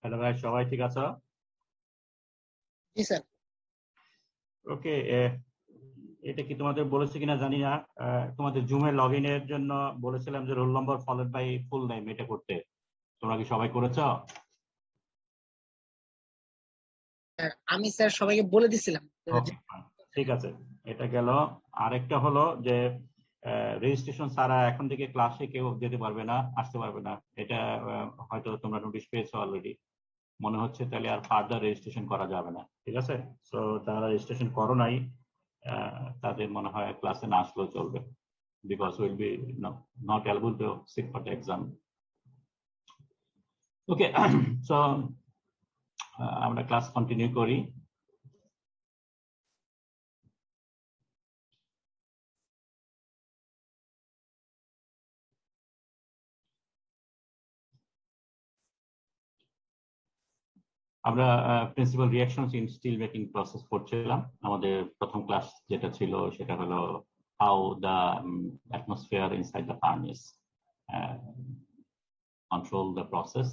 Hello ভাই, সবাই ঠিক আছো? জি স্যার। ওকে। এটা কি তোমাদের বলেছে কিনা জানি না। তোমাদের জুমে লগ ইনের জন্য বলেছিলাম যে roll number followed by full name এটা করতে। তোমরা কি সবাই করেছো? আমি স্যার সবাইকে বলে দিছিলাম। ওকে, ঠিক আছে, এটা গেল। আরেকটা হলো যে রেজিস্ট্রেশন ছাড়া এখন থেকে ক্লাসে কেউ যেতে পারবে না, আসতে পারবে না। এটা হয়তো তোমরা নোটিশ পেয়েছো অলরেডি মনে হচ্ছে। তাহলে আর ফার্দার রেজিস্ট্রেশন করা যাবে না, ঠিক আছে? সো যারা রেজিস্ট্রেশন করো নাই তাদের মনে হয় ক্লাসে না আসলেও চলবে, because will be not able to sit for the exam. Okay, so আমরা ক্লাস কন্টিনিউ করি। আমরা principal reactions in steel making process পড়ছিলাম। আমাদের প্রথম ক্লাস যেটা ছিল সেটা হলো how the atmosphere inside the furnace control the process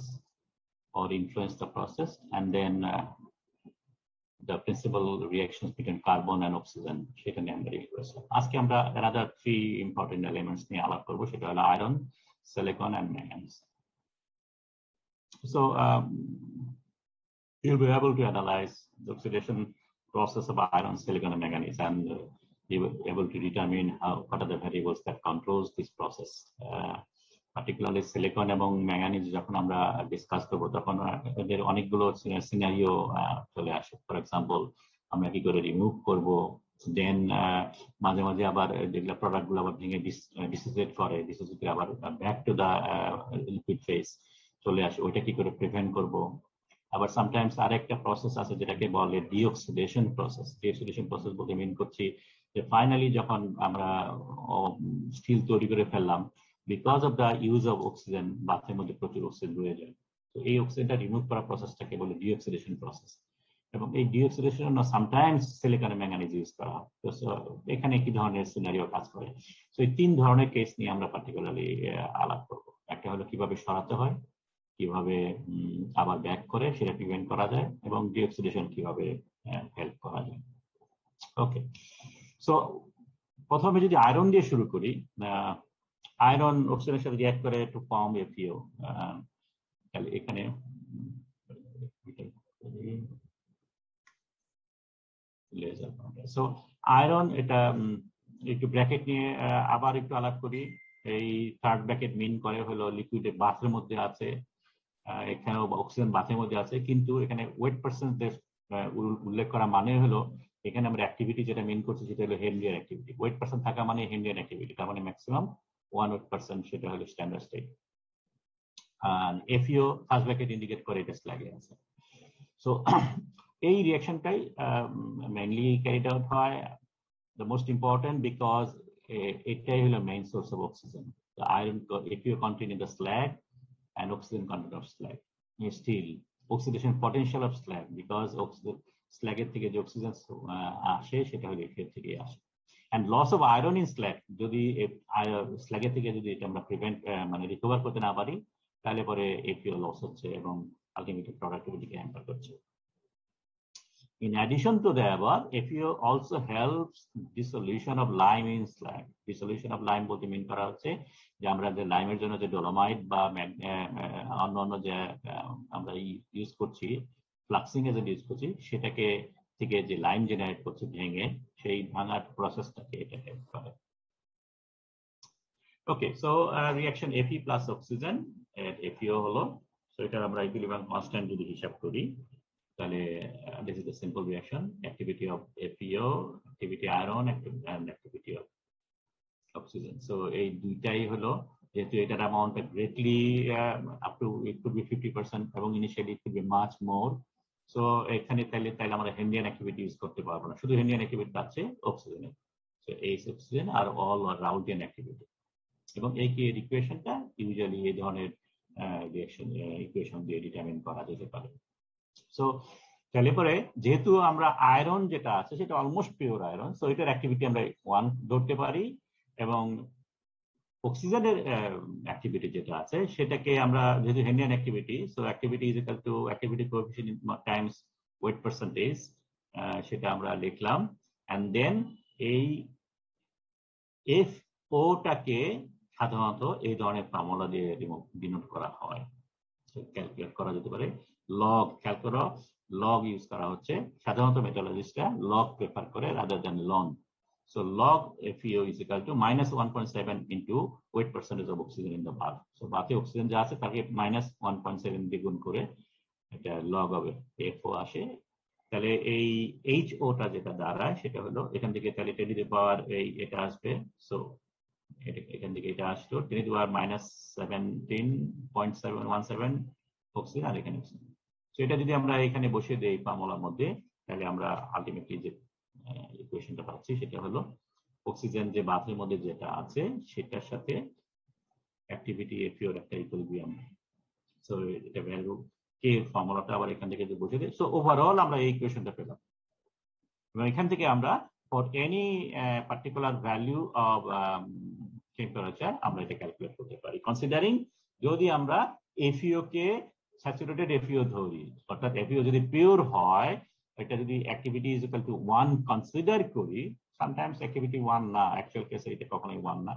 or influence the process, and then the principal reactions between carbon and oxygen সেটা নিয়ে আমরা ডিল করেছিলাম। আজকে আমরা another three important elements নিয়ে আলাপ করবো, সেটা হলো iron, silicon and manganese. So you'll be able to analyze the oxidation process of iron, silicon and manganese, and you will be able to determine what are the variables that controls this process. Particularly silicon এবং manganese যখন আমরা discuss করবো তখন এদের অনেকগুলো scenario চলে আসে। For example, আমরা কি করে রিমুভ করব, দেন মাঝে মাঝে আবার যেগুলো প্রোডাক্ট গুলো আবার ভেঙে ডিসোসিয়েট করে, ডিসোসিয়েট আবার back to the liquid phase চলে আসে, ওইটা কি করে প্রিভেন্ট করব। আবার সামটাইমস আরেকটা প্রসেস আছে যেটাকে বলে ডিঅক্সিডেশন প্রসেস। ডিঅক্সিডেশন প্রসেস বলতে মিন করছি যে ফাইনালি যখন আমরা স্টিল তৈরি করে ফেললাম, because of the use of oxygen, বাথের মধ্যে প্রচুর অক্সিজেন রয়ে যায়, তো এই অক্সিজেনটা রিমুভ করার প্রসেসটাকে বলে ডিঅক্সিডেশন প্রসেস। এবং এই ডিঅক্সিডেশন সামটাইমস সিলিকন এবং ম্যাঙ্গানিজ ইউজ করা হয়। তো এখানে কি ধরনের সিনারিও কাজ করে? তো এই তিন ধরনের কেস নিয়ে আমরা পার্টিকুলারলি আলাপ করবো। একটা হলো কিভাবে সরাতে হয়, কিভাবে আবার ব্যাক করে সেটা প্রিভেন্ট করা যায়, এবং ডিঅক্সিডেশন কিভাবে হেল্প করা যায়। ওকে, সো প্রথমে যদি আয়রন দিয়ে শুরু করি, আয়রন অক্সিজেনের সাথে রিঅ্যাক্ট করে টু ফর্ম এফিও। এখানে সো আয়রন, এটা একটু ব্র্যাকেট নিয়ে আবার একটু আলাপ করি। এই থার্ড ব্র্যাকেট মিন করে হলো লিকুইড বাথের মধ্যে আছে, এখানেও অক্সিজেন বাথের মধ্যে আছে, কিন্তু এখানে ওয়েট পার্সেন্টেজ উল্লেখ করা মানে হলো এখানে আমরা অ্যাক্টিভিটি যেটা মিন করছি সেটা হলো হেনরিয়ান অ্যাক্টিভিটি। ওয়েট পার্সেন্ট থাকা মানে হেনরিয়ান অ্যাক্টিভিটি, তার মানে ম্যাক্সিমাম 1 ওয়েট পার্সেন্ট, সেটা হলো স্ট্যান্ডার্ড স্টেট। আর এফইও ফার্স্ট ব্র্যাকেট ইন্ডিকেট করে এটা স্ল্যাগে আছে। সো এই রিঅ্যাকশনটাই মেইনলি ক্যারিড আউট হয়, the most important because এটাই হলো main source of oxygen. The iron FeO content in the slag and oxygen content of slag. Still oxidation potential of slag, because oxygen slag এর থেকে যে oxygen আসে সেটা হলো FeO থেকে আসে। and loss of iron in slag, যদি slag এর থেকে যদি এটা আমরা প্রিভেন্ট মানে রিকভার করতে না পারি, তাহলে পরে FeO লস হচ্ছে এবং আলটিমেটলি প্রোডাক্টিভিটিকে হ্যাম্পার করছে। In addition to the above, FeO also helps dissolution of lime in slag. Dissolution of lime বলতে মিন করা হচ্ছে যে আমরা যে লাইমের জন্য যে ডলোমাইট বা অন্যান্য যে আমরা ইউজ করছি, ফ্লাক্সিং এজেন্ট ইউজ করছি, সেটাকে থেকে যে লাইম জেনারেট করছে ভেঙে, সেই ভাঙার প্রসেসটাকে এটা হেল্প করে। Okay, so reaction Fe plus oxygen FeO হলো। সো এটা আমরা ইকুইলিব্রিয়াম কনস্ট্যান্ট যদি হিসাব করি, তাহলে this is the simple reaction: activity of FeO, activity iron, and activity of oxygen. So এই দুইটাই হলো, যেহেতু এটার amount greatly up to it could be 50% এবং initially it could be much more. So এখানে তাইলে আমরা হেনরিয়ান অ্যাক্টিভিটি ইউজ করতে পারবো না, শুধু হেনরিয়ান অ্যাক্টিভিটি আছে অক্সিজেনে। সো এই অক্সিজেন আর অল রাউন্ডিয়ান অ্যাক্টিভিটি, এবং এই ইকুয়েশনটা ইউজুয়ালি এই ধরনের রিঅ্যাকশন ইকুয়েশন দিয়ে ডিটারমিন করা যেতে পারে। সো তাহলে পরে যেহেতু আমরা আয়রন যেটা আছে সেটা অলমোস্ট পিওর আয়রন, সো এটার অ্যাক্টিভিটি আমরা 1 ধরতে পারি, এবং অক্সিজেনের অ্যাক্টিভিটি যেটা আছে সেটাকে আমরা যেহেতু Henrian activity, so activity is equal to activity coefficient times weight percentage, সেটা আমরা লিখলাম। এন্ড দেন এই এফ ওটাকে সাধারণত এই ধরনের ফর্মুলা দিয়ে ডিনোট করা হয়, ক্যালকুলেট করা যেতে পারে। লগ খেয়াল করো, লগ ইউজ করা হচ্ছে, সাধারণত মেট্রোলজিস্টরা লগ প্রেফার করে rather than long. So log FeO is equal to minus 1.7 into weight percentage of oxygen in the bath. So bath A oxygen যা আছে তাকে minus 1.7 দিয়ে গুণ করে এটা log হবে FO আসে। তাহলে এই HO টা যেটা দাঁড়ায় সেটা হলো এখান থেকে তাহলে 10 টু দি পাওয়ার এটা আসবে, সো এখান থেকে এটা আসলো 10 to the power minus 17.717 oxygen আর এখানে অক্সিজেন। সো এটা যদি আমরা এখানে বসিয়ে দেই ফর্মুলার মধ্যে, তাহলে আমরা আলটিমেটলি যে ইকুয়েশনটা পাচ্ছি সেটা হলো অক্সিজেন যে বাথের মধ্যে যেটা আছে সেটার সাথে অ্যাক্টিভিটি এফিওর একটা ইকুইলিব্রিয়াম। সো এটা ভ্যালু কে ফর্মুলাটা আবার এখান থেকে যে বসে দেয়। সো ওভারঅল আমরা এই ইকুয়েশনটা পেলাম এবং এখান থেকে আমরা for any particular value of temperature আমরা এটা ক্যালকুলেট করতে পারি, কনসিডারিং যদি আমরা এফিও কে স্যাচুরেটেড এফিও ধরি, অর্থাৎ এফিও যদি পিওর হয়, এটা যদি activity is equal two 1 consider করি, সামটাইমস অ্যাক্টিভিটি 1 না, অ্যাকচুয়াল কেসে এটা কখনোই 1 না,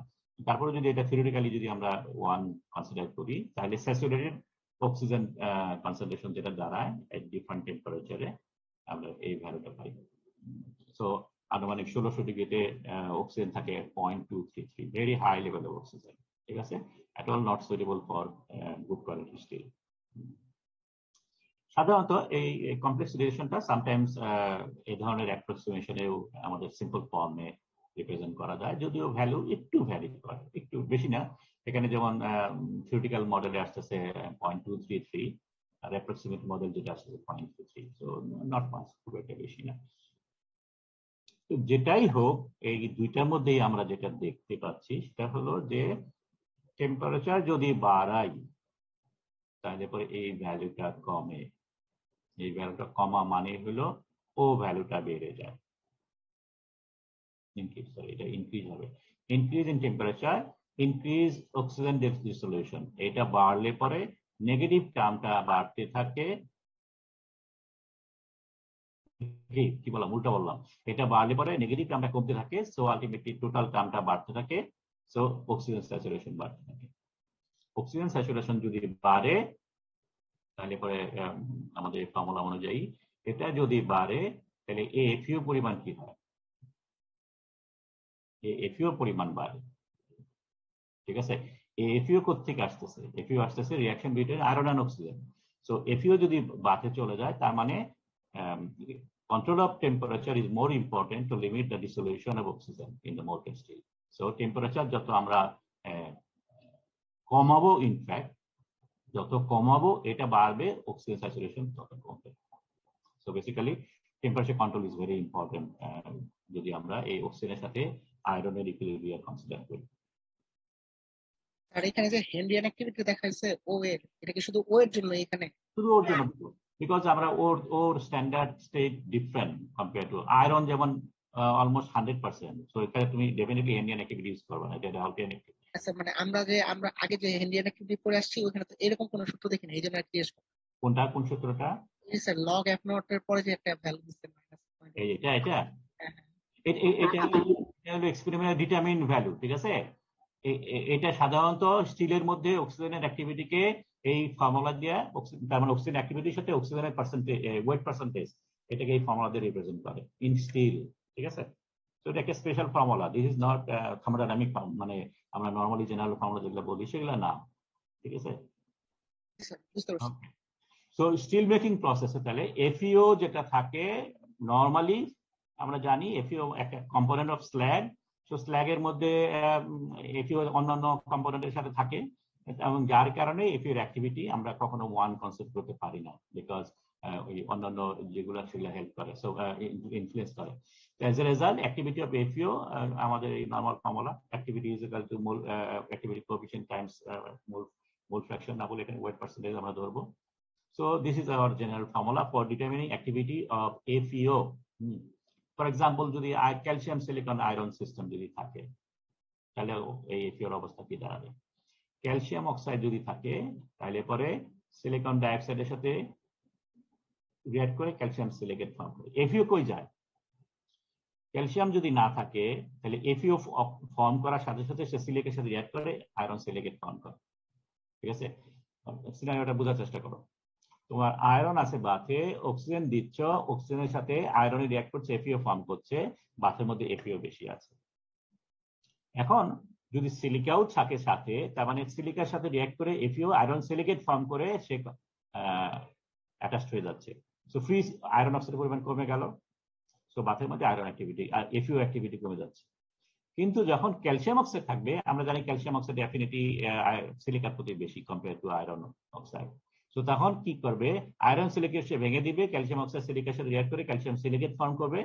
তারপরে যদি এটা থিওরিটিক্যালি যদি আমরা 1 কনসিডার করি, তাহলে স্যাচুরেটেড অক্সিজেন কনসেন্ট্রেশন যেটা দাঁড়ায় এট ডিফারেন্ট টেম্পারেচারে আমরা এই ভ্যালুটা পাই। সো আনুমানিক 1600 ডিগ্রিতে অক্সিজেন থাকে 0.233, very high level of oxygen, ঠিক আছে, at all not suitable for good quality steel. সাধারণত এই কমপ্লেক্স রিলেশনটা সামটাইমস এই ধরনের অ্যাপ্রক্সিমেশনেও আমাদের সিম্পল ফর্মে রিপ্রেজেন্ট করা যায়, যদিও ভ্যালু একটু ভ্যারি করে, একটু বেশি না। এখানে যেমন থিওরিটিক্যাল মডেলে আসতেছে 0.233 আর অ্যাপ্রক্সিমেট মডেল যেটা আসতেছে 0.23, সো নট মাচ, খুব একটা বেশি না। তো যেটাই হোক, এই দুইটার মধ্যেই আমরা যেটা দেখতে পাচ্ছি সেটা হলো যে টেম্পারেচার যদি বাড়াই তাহলে পরে এই ভ্যালুটা কমে, এই ভ্যালুটা কমা মানে হলো ও ভ্যালুটা বেড়ে যায়, এটা ইনক্রিজ হবে। Increase in temperature increase oxygen density solution, এটা বাড়লে পরে নেগেটিভ টার্মটা বাড়তে থাকে, কি বললাম, উল্টা বললাম, এটা বাড়লে পরে নেগেটিভ টার্মটা কমতে থাকে, সো আলটিমেটলি টোটাল টার্মটা বাড়তে থাকে, সো অক্সিজেন স্যাচুরেশন বাড়তে থাকে। অক্সিজেন স্যাচুরেশন যদি বাড়ে তাহলে পরে আমাদের ফর্মুলা অনুযায়ী এটা যদি বাড়ে তাহলে এফিও পরিমাণ কি হয়, এফিও পরিমাণ বাড়ে, ঠিক আছে। এফিও কোত্থেকে আসতেছে, এফিও আসতেছে reaction between iron and oxygen. So FeO যদি বাড়তে চলে যায় তার মানে control of temperature is more important to limit the dissolution of oxygen in the molten steel. So temperature যত আমরা কমাবো, ইনফ্যাক্ট যত কমাবো এটা বাড়বে, অক্সিজেন স্যাচুরেশন তত কমবে। So basically temperature control is very important যদি আমরা এই অক্সিজেনের সাথে আয়রনের ইকুইলিব্রিয়াম কনসিডার করি। আর এখানে যে হেনরিয়ান অ্যাক্টিভিটি দেখাইছে ও এর, এটা কি শুধু ও এর জন্য? এখানে শুধু ওর জন্য, বিকজ আমরা ওর standard state different compare to iron, যেমন অলমোস্ট 100%, সো এখানে তুমি ডেফিনেটলি হেনরিয়ান অ্যাক্টিভিটি ইউজ করবে না, এটা আলটিমেট অ্যাক্টিভিটি। আচ্ছা, মানে আমরা আগে যে হেনরিয়ান অ্যাক্টিভিটি পড়ে আসছি ওখানে তো এরকম কোনো সূত্র দেখিনি, এই জন্য জিজ্ঞেস করলাম। কোনটা, কোন সূত্রটা? এই স্যার লগ এফ নট এর পরে যে একটা ভ্যালু দিচ্ছে এই এটা এটা হলো এক্সপেরিমেন্টাল ডিটারমিন ভ্যালু, ঠিক আছে। এটা সাধারণত স্টিলের মধ্যে অক্সিজেনের অ্যাক্টিভিটিকে এই ফর্মুলা দিয়ে, তার মানে অক্সিজেন অ্যাক্টিভিটির সাথে অক্সিজেনের পার্সেন্টেজ, ওয়েট পার্সেন্টেজ, এটাকে এই ফর্মুলা দিয়ে রিপ্রেজেন্ট করে ইন স্টিল, ঠিক আছে। তো এটা একটা special formula, this is not thermodynamic, মানে আমরা নর্মালি জেনারেল ফর্মুলা যেগুলো বলি সেগুলো না, ঠিক আছে। সো স্টিল মেকিং প্রসেসে তাহলে এফইও যেটা থাকে, নর্মালি আমরা জানি এফইও একটা কম্পোনেন্ট অফ স্ল্যাগ, সো স্ল্যাগের মধ্যে এফইও অন্যান্য কম্পোনেন্টের সাথে থাকে, এবং যার কারণে এফইওর অ্যাক্টিভিটি আমরা কখনো ওয়ান কনসেপ্ট করতে পারি না, বিকজ ওই অন্যান্য যেগুলো সেগুলো হেল্প করে, সো ইনফ্লুয়েন্স করে। As a result activity of FeO আমাদের এই normal formula activity is equal to mole activity coefficient times mole fraction, না বলে এখানে ওয়েট পার্সেন্টেজ আমরা ধরবো। So this is our general formula for determining activity of FeO. For example, যদি calcium silicon iron system যদি থাকে, তাহলে এই এফিওর অবস্থা কি দাঁড়াবে? ক্যালসিয়াম অক্সাইড যদি থাকে তাহলে পরে সিলিকন ডাইঅক্সাইডের সাথে রিঅ্যাক্ট করে ক্যালসিয়াম সিলিকেট ফর্ম করে। এফিও কই যায়? ক্যালসিয়াম যদি না থাকে তাহলে এফিও ফর্ম করার সাথে সাথে সে সিলিকের সাথে রিঅ্যাক্ট করে আয়রন সিলিকেট ফর্ম করে। ঠিক আছে, সিনারিওটা বোঝার চেষ্টা করো। তোমার আয়রন আছে বাথে, অক্সিজেন দিচ্ছ, অক্সিজেনের সাথে আয়রনে রিঅ্যাক্ট করছে, এফিও ফর্ম করছে, বাথের মধ্যে এফিও বেশি আছে। এখন যদি সিলিকাও থাকে সাথে, তার মানে সিলিকার সাথে রিঅ্যাক্ট করে এফিও আয়রন সিলিকেট ফর্ম করে সে অ্যাটাচড হয়ে যাচ্ছে। সো ফ্রি আয়রন অক্সাইডের পরিমাণ কমে গেল, সো বাথের মধ্যে আয়রন অ্যাক্টিভিটি আর এফিও অ্যাক্টিভিটি কমে যাচ্ছে। কিন্তু যখন ক্যালসিয়াম অক্সাইড থাকবে, আমরা জানি ক্যালসিয়াম অক্সাইড অ্যাফিনিটি সিলিকার প্রতি বেশি কম্পেয়ার টু আয়রন অক্সাইড। তো তখন কি করবে, আয়রন সিলিকেট সে ভেঙে দিবে, ক্যালসিয়াম অক্সাইড সিলিকের সাথে রিঅ্যাক্ট করে ক্যালসিয়াম সিলিকেট ফর্ম করবে।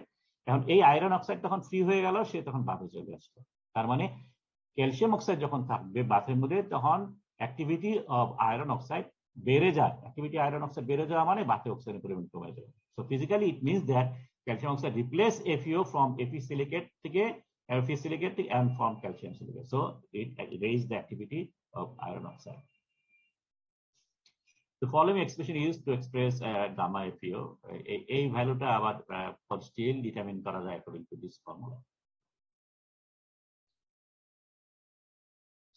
এখন এই আয়রন অক্সাইড তখন ফ্রি হয়ে গেল, সে তখন বাথে চলে আসলো। তার মানে ক্যালসিয়াম অক্সাইড যখন থাকবে বাথের মধ্যে, তখন অ্যাক্টিভিটি অফ আয়রন অক্সাইড বেড়ে যায়। অ্যাক্টিভিটি আয়রন অক্সাইড বেড়ে যাওয়া মানে বাথে অক্সিজেনের পরিমাণ কমে যায়। So physically it means that calcium oxide replace FeO from Fe silicate থেকে Fe silicate and form calcium silicate. So it raise the activity of iron oxide. The following expression is used to express gamma FeO. এই ভ্যালুটা আবার for steel determine করা যায় according to this formula.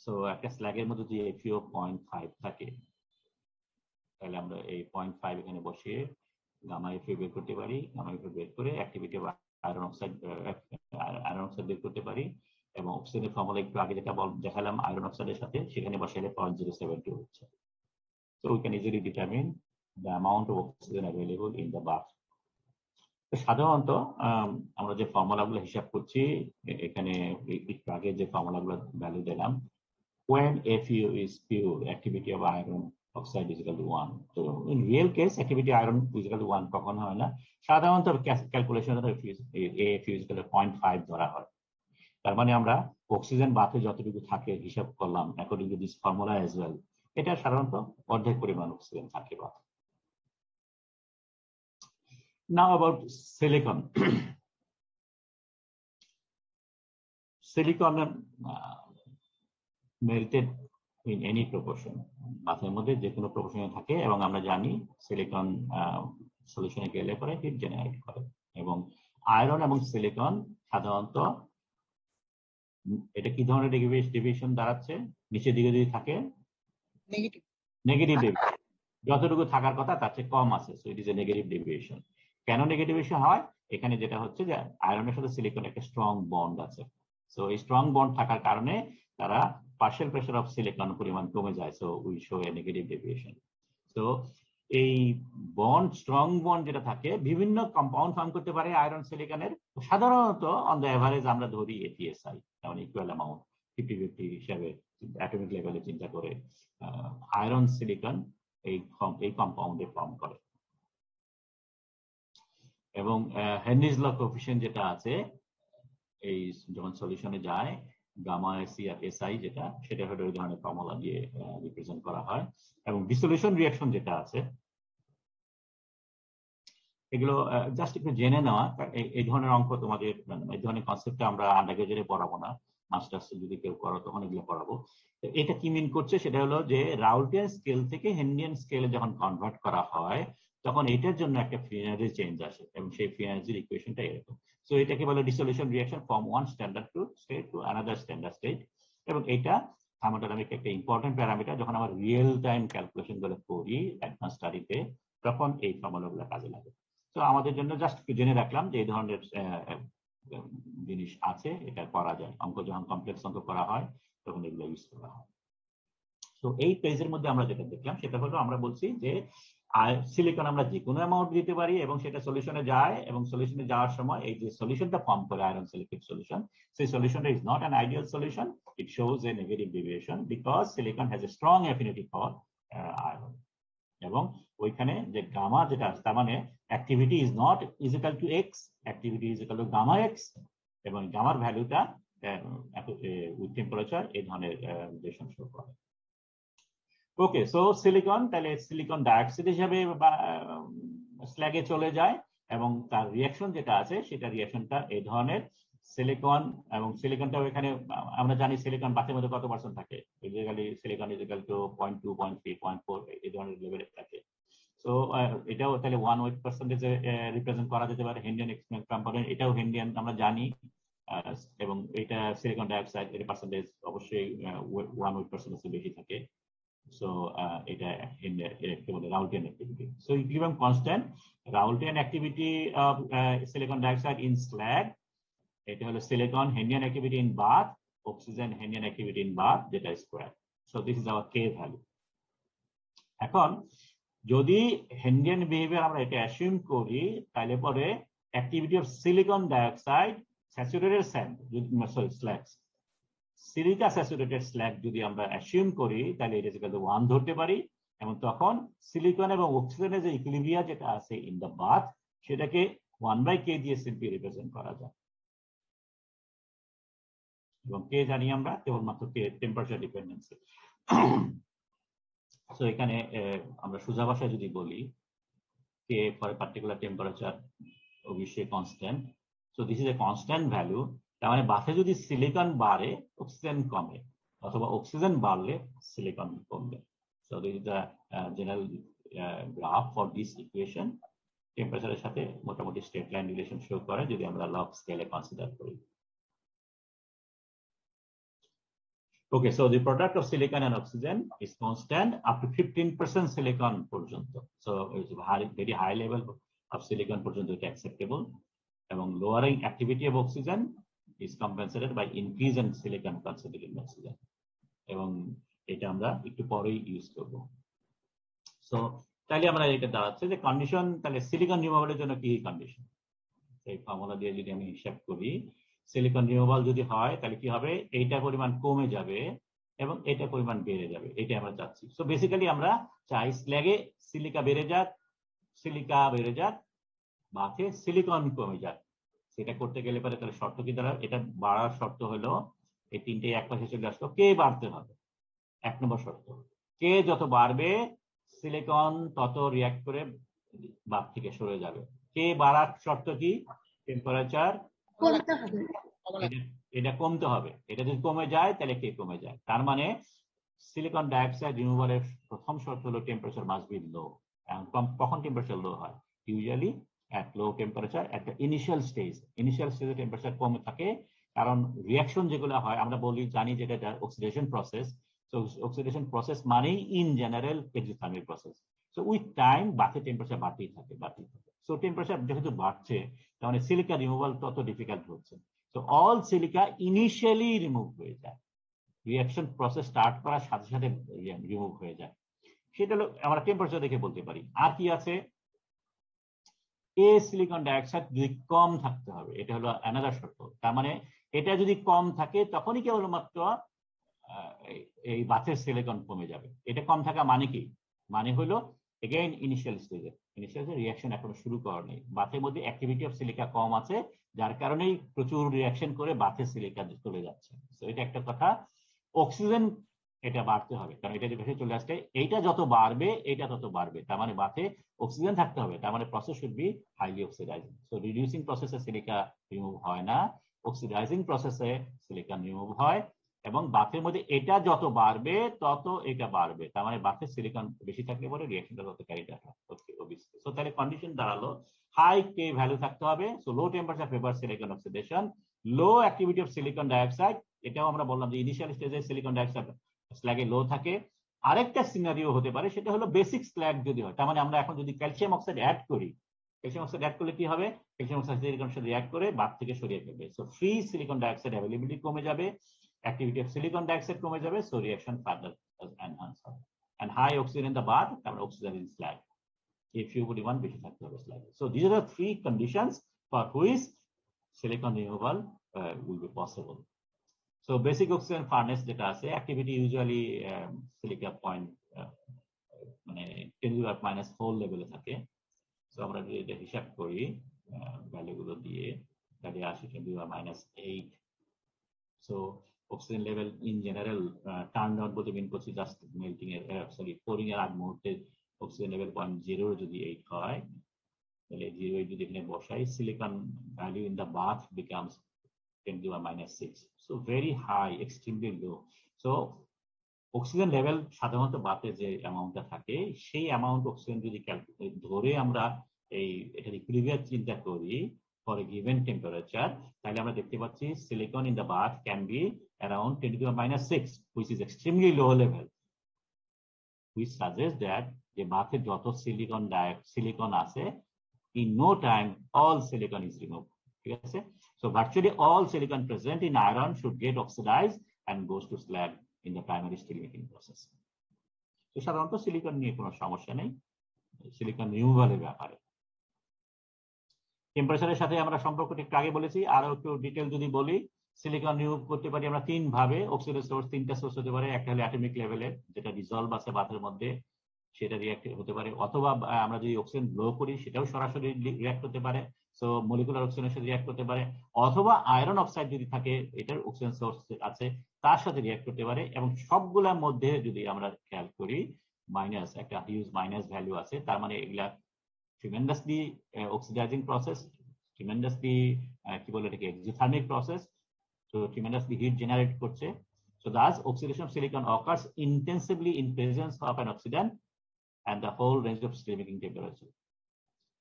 So একটা স্ল্যাগের মধ্যে যদি FeO 0.5 থাকে, তাহলে আমরা এই 0.5 এখানে বসিয়ে গামা এফিও বের করতে পারি। গামা এফিও বের করে অ্যাক্টিভিটি অফ আয়রন অক্সাইড বের করতে পারি, এবং অক্সিজেনের ফর্মুলা একটু আগে যেটা দেখালাম আয়রন অক্সাইডের সাথে, সেখানে বসাইলে 0.072 হচ্ছে। So we can easily determine the amount of oxygen available in the bath. সাধারণত আমরা যে ফর্মুলাগুলো হিসাব করছি, এখানে একটু আগে যে ফর্মুলাগুলো ভ্যালু দিলাম, when FeO is pure, activity of iron oxide is equal to 1. So in real case, activity iron is equal to 1 কখনো হয় না। সাধারণত calculation AFeO is equal to 0.5 ধরা হয়। তার মানে আমরা অক্সিজেন বাথে যতটুকু থাকে হিসাব করলাম according to this formula as well, এটা সাধারণত অর্ধেক পরিমাণ অক্সিজেন থাকে বাথে। Now about silicon. Silicon melted in any proportion, বাথের মধ্যে যে কোনো প্রপোর্শনে থাকে, এবং আমরা জানি সিলিকন সলিউশনে গেলে পরে হিট জেনারেট করে। এবং আয়রন এবং সিলিকন সাধারণত এটা কি ধরনের ডেভিয়েশন দাঁড়াচ্ছে? নিচের দিকে যদি থাকে নেগেটিভ ডেভিয়েশন, যতটুকু থাকার কথা তার চেয়ে কম আছে, so it is a negative deviation. কেন নেগেটিভ ডেভিয়েশন হয়? এখানে যেটা হচ্ছে যে আয়রনের সাথে সিলিকন একটা স্ট্রং বন্ড আছে, সো এই স্ট্রং বন্ড থাকার কারণে তারা partial pressure of silicon পরিমাণ কমে যায়, so we show a negative deviation. So এই বন্ড, স্ট্রং বন্ড যেটা থাকে, বিভিন্ন কম্পাউন্ড ফর্ম করতে পারে আয়রন সিলিকনের। সাধারণত অন দ্য এভারেজ আমরা ধরি ATSI, যেমন ইকুয়াল অ্যামাউন্ট 50-50 হিসাবে অ্যাটমিক লেভেলে চিন্তা করে আয়রন সিলিকন এই কম্পাউন্ডে ফর্ম করে। এবং হেনরিজ ল কোএফিশিয়েন্ট যেটা আছে, এই যখন সলিউশনে যায় গামা এসি আর এসআই যেটা, সেটা হলো ওই ধরনের ফর্মুলা দিয়ে রিপ্রেজেন্ট করা হয়। এবং ডিসলিউশন রিঅ্যাকশন যেটা আছে, এগুলো জাস্ট একটু জেনে নেওয়া। এই ধরনের অঙ্ক তোমাদের, এই ধরনের কনসেপ্ট আমরা আন্ডারগ্রেজে পড়াবো না, মাস্টার্স যদি কেউ করো তখন এগুলো পড়াবো। এটা কি মিন করছে সেটা হলো যে রাউলটিয়ান স্কেল থেকে হেনরিয়ান স্কেলে যখন কনভার্ট করা হয়, তখন এটার জন্য একটা ফ্রি এনার্জি চেঞ্জ আসে, এবং সেই ফ্রি এনার্জির ইকুয়েশনটা এরকম। সো এটাকে বলে dissolution reaction from one standard two state to another standard state. এবং এটা থার্মোডাইনামিক একটা ইম্পর্টেন্ট প্যারামিটার। যখন আমরা রিয়েল টাইম ক্যালকুলেশন গুলো করি অ্যাডভান্স স্টাডিতে, তখন এই ফর্মুলাগুলো কাজে লাগে। তো আমাদের জন্য জাস্ট জেনে রাখলাম যে এই ধরনের জিনিস আছে, এটা করা যায়। অঙ্ক যখন কমপ্লেক্স অঙ্ক করা হয় তখন এগুলো ইউজ করা হয়। তো এই পেজের মধ্যে আমরা যেটা দেখলাম সেটা হলো, আমরা বলছি যে সিলিকন আমরা যে কোনো অ্যামাউন্ট দিতে পারি এবং সেটা সলিউশনে যায়, এবং সলিউশনে যাওয়ার সময় এই যে সলিউশনটা ফর্ম করে আয়রন সিলিকেট সলিউশন, সেই সলিউশনটা is not an ideal solution, it shows a negative deviation because silicon has a strong affinity for iron. এবং ওইখানে যে গামা যেটা আছে, তার মানে activity is not equal to x, activity is equal to gamma x, এবং গামার ভ্যালুটা উইথ টেম্পারেচার এই ধরনের রিলেশন শো করে। ওকে, সো সিলিকন তাহলে সিলিকন ডাইঅক্সাইড হিসাবে স্ল্যাগে চলে যায়, এবং তার রিঅ্যাকশন যেটা আছে সেটা রিঅ্যাকশনটা এই ধরনের। সিলিকন, এবং সিলিকনটাও এখানে আমরা জানি সিলিকন বাতের মধ্যে কত পার্সেন্ট থাকে, basically silicon is equal to 0.2, 0.3, 0.4 এই ধরনের লেভেলে থাকে। সো এটাও তাহলে 1 ওয়েট পার্সেন্টেজে রিপ্রেজেন্ট করা যেতে পারে হেন্ডিয়ান কম্পোনেন্ট, এটাও হেন্ডিয়ান আমরা জানি, এবং এটা সিলিকন ডাইঅক্সাইড এর পার্সেন্টেজ অবশ্যই 1 ওয়েট পার্সেন্টেজ বেশি থাকে। So এটা Raoultian activity. So equilibrium constant, Raoultian activity of silicon dioxide in slag, এটা হলো silicon Hendian activity in bath, oxygen Hendian activity in bath, যেটা square. So this is our K value. এখন যদি Hendian behavior আমরা এটা assume করি, তাহলে পরে activity of silicon dioxide saturated sand, sorry slags, silica saturated slug যদি আমরা অ্যাসিউম করি, তাহলে এটা ইকুয়াল টু 1 ধরতে পারি, এবং তখন সিলিকন এবং অক্সিজেনের যে ইকুইলিব্রিয়া যেটা আছে ইন দ্য বাথ, সেটাকে 1/k দিয়ে সিম্পলি রিপ্রেজেন্ট করা যায়। এবং কে জানি আমরা কেবলমাত্র কে টেম্পারেচার ডিপেন্ডেন্সি। সো এখানে আমরা সোজা ভাষায় যদি বলি কে ফর এ পার্টিকুলার টেম্পারেচার অবশ্যই constant, so this is a constant value. তার মানে বাথে যদি সিলিকন বাড়ে অক্সিজেন কমে, অথবা অক্সিজেন বাড়লে সিলিকন কমবে। So this is the general graph for this equation. টেম্পারেচারের সাথে মোটামুটি স্ট্রেট লাইন রিলেশন শো করে যদি আমরা লগ স্কেলে কনসিডার করি। Okay, so the product of silicon and oxygen is constant up to 15% silicon পর্যন্ত। So it's very high level of silicon পর্যন্ত এটা acceptable, এবং lowering activity of oxygen is compensated by increase in silicon concentrated in oxygen, এবং এটা আমরা একটু পরেই use করব। সো তাহলে আমরা এটা দাঁড়াচ্ছে যে কন্ডিশন, তাহলে সিলিকন রিমুভালের জন্য কি কন্ডিশন, এই ফর্মুলা দিয়ে যদি আমি হিসাব করি, সিলিকন রিমুভাল যদি হয় তাহলে কি হবে, এইটা পরিমাণ কমে যাবে এবং এটা পরিমাণ বেড়ে যাবে, এটা আমরা চাচ্ছি। সো বেসিক্যালি আমরা চাই স্ল্যাগে সিলিকা বেড়ে যাক, বাথে সিলিকন কমে যাক। সেটা করতে গেলে পরে তাহলে শর্ত কি দ্বারা, এটা বাড়ার শর্ত হলো এই তিনটে এক পাশে চলে আসলো, কে বাড়তে হবে। 1 নম্বর শর্ত, কে যত বাড়বে সিলিকন তত রিয়াক্ট করে বাথ থেকে সরে যাবে। কে বাড়ার শর্ত কি, টেম্পারেচার এটা কমতে হবে। এটা যদি কমে যায় তাহলে কে কমে যায়। তার মানে সিলিকন ডাইঅক্সাইড রিমুভালের প্রথম শর্ত হলো টেম্পারেচার মাস্ট বি লো। কখন টেম্পারেচার লো হয়, usually at low temperature at the initial stage temperature কম থাকে, কারণ রিঅ্যাকশন যেগুলো হয় আমরা জানি যেটা oxidation process. So oxidation process মানেই in general exothermic process. So with time বাথে টেম্পারেচার বাড়তেই থাকে। সো টেম্পারেচার যেহেতু বাড়ছে, তার মানে সিলিকা রিমুভাল তত ডিফিকাল্ট হচ্ছে। So all silica initially remove হয়ে যায়, রিঅ্যাকশন প্রসেস স্টার্ট করার সাথে সাথে রিমুভ হয়ে যায়। সেটা হলো আমরা টেম্পারেচার দেখে বলতে পারি। আর কি আছে, সিলিকন ডাইঅক্সাইড যদি কম থাকতে হবে, এটা হলো অ্যানাদার শর্ত। তার মানে এটা যদি কম থাকে তখনই কেবলমাত্র এই বাথের সিলিকন কমে যাবে। এটা কম থাকা মানে কি, মানে হলো এগেইন ইনিশিয়াল স্টেজে রিঅ্যাকশন এখনো শুরু করা নেই, বাথের মধ্যে অ্যাক্টিভিটি অফ সিলিকা কম আছে, যার কারণেই প্রচুর রিঅ্যাকশন করে বাথের সিলিকা চলে যাচ্ছে। তো এটা একটা কথা। অক্সিজেন এটা বাড়তে হবে, কারণ এটা যে ভেসে চলে আসছে, এইটা যত বাড়বে এটা তত বাড়বে, তার মানে বাথে অক্সিজেন থাকতে হবে, তার মানে process should be highly oxidising. So reducing প্রসেসে সিলিকা রিমুভ হয় না, অক্সিডাইজিং প্রসেসে সিলিকা রিমুভ হয়, এবং বাথের মধ্যে এটা যত বাড়বে তত এটা বাড়বে, তার মানে বাথের সিলিকন বেশি থাকলে পরে রিঅ্যাকশনটা তত ক্যারি হয়। সো তাহলে কন্ডিশন দাঁড়ালো হাই কে ভ্যালু থাকতে হবে। So low temperature favour silicon oxidation, low activity of silicon dioxide, এটাও আমরা বললাম যে ইনিশিয়াল স্টেজে সিলিকন ডাইঅক্সাইড স্ল্যাগে লো থাকে। আরেকটা সিনারিও হতে পারে, সেটা হলো বেসিক স্ল্যাগ যদি হয়, তার মানে আমরা এখন যদি ক্যালসিয়াম অক্সাইড অ্যাড করি, ক্যালসিয়াম অক্সাইড অ্যাড করলে কি হবে, ক্যালসিয়াম অক্সাইড সিলিকনের সাথে রিঅ্যাক্ট করে বাথ থেকে সরিয়ে ফেলবে। So free silicon dioxide availability কমে যাবে, activity of silicon dioxide কমে যাবে, so reaction further enhance হবে। And high oxygen in the bath, তারপরে oxygen in slag, if you would want বেশি থাকতে হবে slag। So these are the 3 conditions for which silicon removal will be possible. So basic oxygen furnace যেটা আছে, activity usually silica point মানে 10⁻⁻4 লেভেলে থাকে। So আমরা যদি এটা হিসাব করি ভ্যালু গুলো দিয়ে, তাহলে আসে 10⁻⁸। So oxygen level in general turned on both mean করছি জাস্ট মেল্টিং এর pouring এর আগ মুহূর্তে oxygen level 0.08 হয়, তাহলে 0.8 যদি এখানে বসাই, silicon value in the bath becomes 10⁻⁶. So very high, extremely low. So oxygen level সাধারণত বাতে যে অ্যামাউন্টটা থাকে সেই অ্যামাউন্ট অক্সিজেন যদি ধরে আমরা এটার ইকুইলিব্রিয়াম চিন্তা করি ফর এ গিভেন টেম্পারেচার, তাহলে আমরা দেখতে পাচ্ছি silicon in the bath can be around 10⁻⁶, which is extremely low level, which suggests that যে বাথে যত সিলিকন আছে, in no time all silicon is removed. ঠিক আছে? So virtually all silicon present in iron should get oxidized and goes to slag in the primary steel making process. তো সাধারণত silicon নিয়ে কোনো সমস্যা নেই, সিলিকন রিমুভালের ব্যাপারে। টেম্পারেচারের সাথে আমরা সম্পর্কটা একটু আগে বলেছি, আরো একটু ডিটেল যদি বলি, সিলিকন রিমুভ করতে পারি আমরা তিন ভাবে। অক্সিজেন সোর্স তিনটা সোর্স হতে পারে। একটা হলো অ্যাটমিক লেভেলে, যেটা ডিজলভ আছে বাথের মধ্যে, সেটা রিঅ্যাক্ট হতে পারে, অথবা আমরা যদি অক্সিজেন ব্লো করি সেটাও সরাসরি রিঅ্যাক্ট হতে পারে, সো মলিকুলার অক্সিজেনের সাথে রিঅ্যাক্ট করতে পারে, অথবা আয়রন অক্সাইড যদি থাকে, এটার অক্সিজেন সোর্স আছে, তার সাথে রিঅ্যাক্ট করতে পারে। এবং সবগুলোর মধ্যে যদি আমরা খেয়াল করি মাইনাস, একটা হিউজ মাইনাস ভ্যালু আছে, তার মানে এগুলা ট্রিমেন্ডাসলি অক্সিডাইজিং প্রসেস, ট্রিমেন্ডাসলি কি বলে এটাকে এক্সোথার্মিক প্রসেস, তো ট্রিমেন্ডাসলি হিট জেনারেট করছে। So thus oxidation of silicon occurs intensively in presence of an oxidant and the whole range of steel making temperature.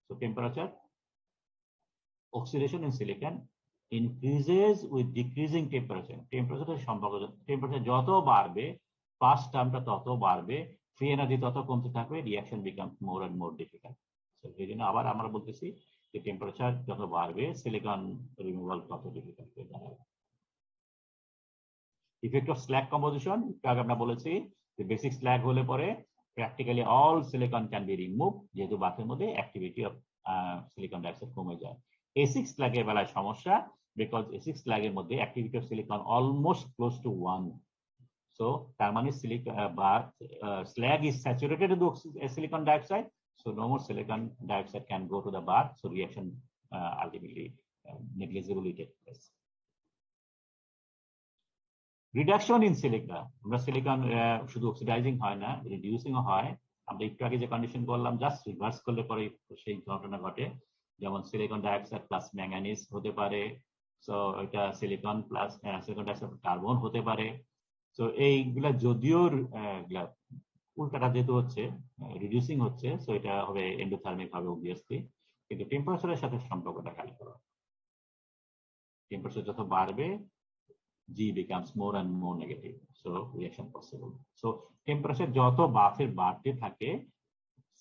So temperature, oxidation in silicon increases with decreasing temperature. Temperature সম্পর্ক, temperature যত বাড়বে pass টার্মটা তত বাড়বে, free energy তত কমতে থাকবে, reaction become more and more difficult. So এই জন্য আবার আমরা বলতেছি যে টেম্পারেচার যত বাড়বে সিলিকন রিমুভাল তত ডিফিকাল্ট হয়ে দাঁড়াবে। ইফেক্ট অফ স্ল্যাগ কম্পোজিশন, আগে আমরা বলেছি যে বেসিক স্ল্যাগ হলে পরে practically all silicon can be remove, যেহেতু বাথের মধ্যে অ্যাক্টিভিটি অফ সিলিকন ডাইঅক্সাইড কমে যায়। এসিক স্ল্যাগের বেলায় সমস্যা, বিকজ এসিক স্ল্যাগের মধ্যে activity of silicon almost close to 1, so তার মানে slag is saturated with silicon dioxide, so no more silicon dioxide can go to the bath, so reaction ultimately negligibly takes place. Reduction in silicon, আমরা silicon শুধু oxidising হয় না, reducing হয়। আমরা একটু আগে যে কন্ডিশন করলাম জাস্ট রিভার্স করলে পরে সেই ঘটনা ঘটে, যেমন সিলিকন ডাইঅক্সাইড প্লাস ম্যাঙ্গানিজ হতে পারে, সো এটা silicon plus silicon dioxide carbon হতে পারে। সো এইগুলা যদিও উল্টাটা যেহেতু হচ্ছে রিডিউসিং হচ্ছে, সো এটা হবে এন্ডোথার্মিক হবে অবভিয়াসলি, কিন্তু টেম্পারেচারের সাথে সম্পর্কটা খেয়াল করো। টেম্পারেচার যত বাড়বে G becomes more and more negative, so reaction possible. So temperature যত বাফের বাড়তে থাকে,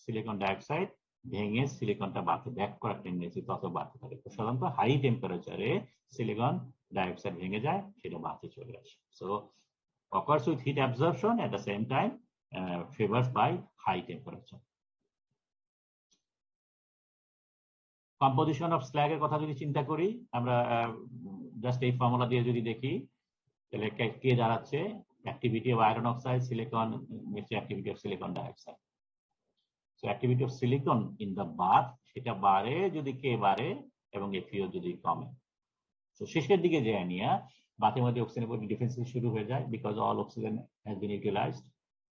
সিলিকন ডাইঅক্সাইড ভেঙে সিলিকনটা বাফে ব্যাক করার টেন্ডেন্সি তত বাড়তে থাকে। তো সাধারণত হাই টেম্পারেচারে সিলিকন ডাইঅক্সাইড ভেঙে যায়, সেটা বাফে চলে আসে। So occurs with heat absorption at the same time, favors by high temperature. Composition of slug এর কথা যদি চিন্তা করি, আমরা জাস্ট এই ফর্মুলা দিয়ে যদি দেখি, তাহলে কে দাঁড়াচ্ছে activity of iron oxide silicon mixed activity of silicon dioxide. So activity of silicon in the bath সেটা বাড়ে যদি কে বাড়ে এবং এফিও যদি কমে। তো শেষের দিকে যে নিয়ে বাথের মধ্যে অক্সিজেনের উপর ডিফেন্সিভ শুরু হয়ে যায়, because all oxygen has been utilized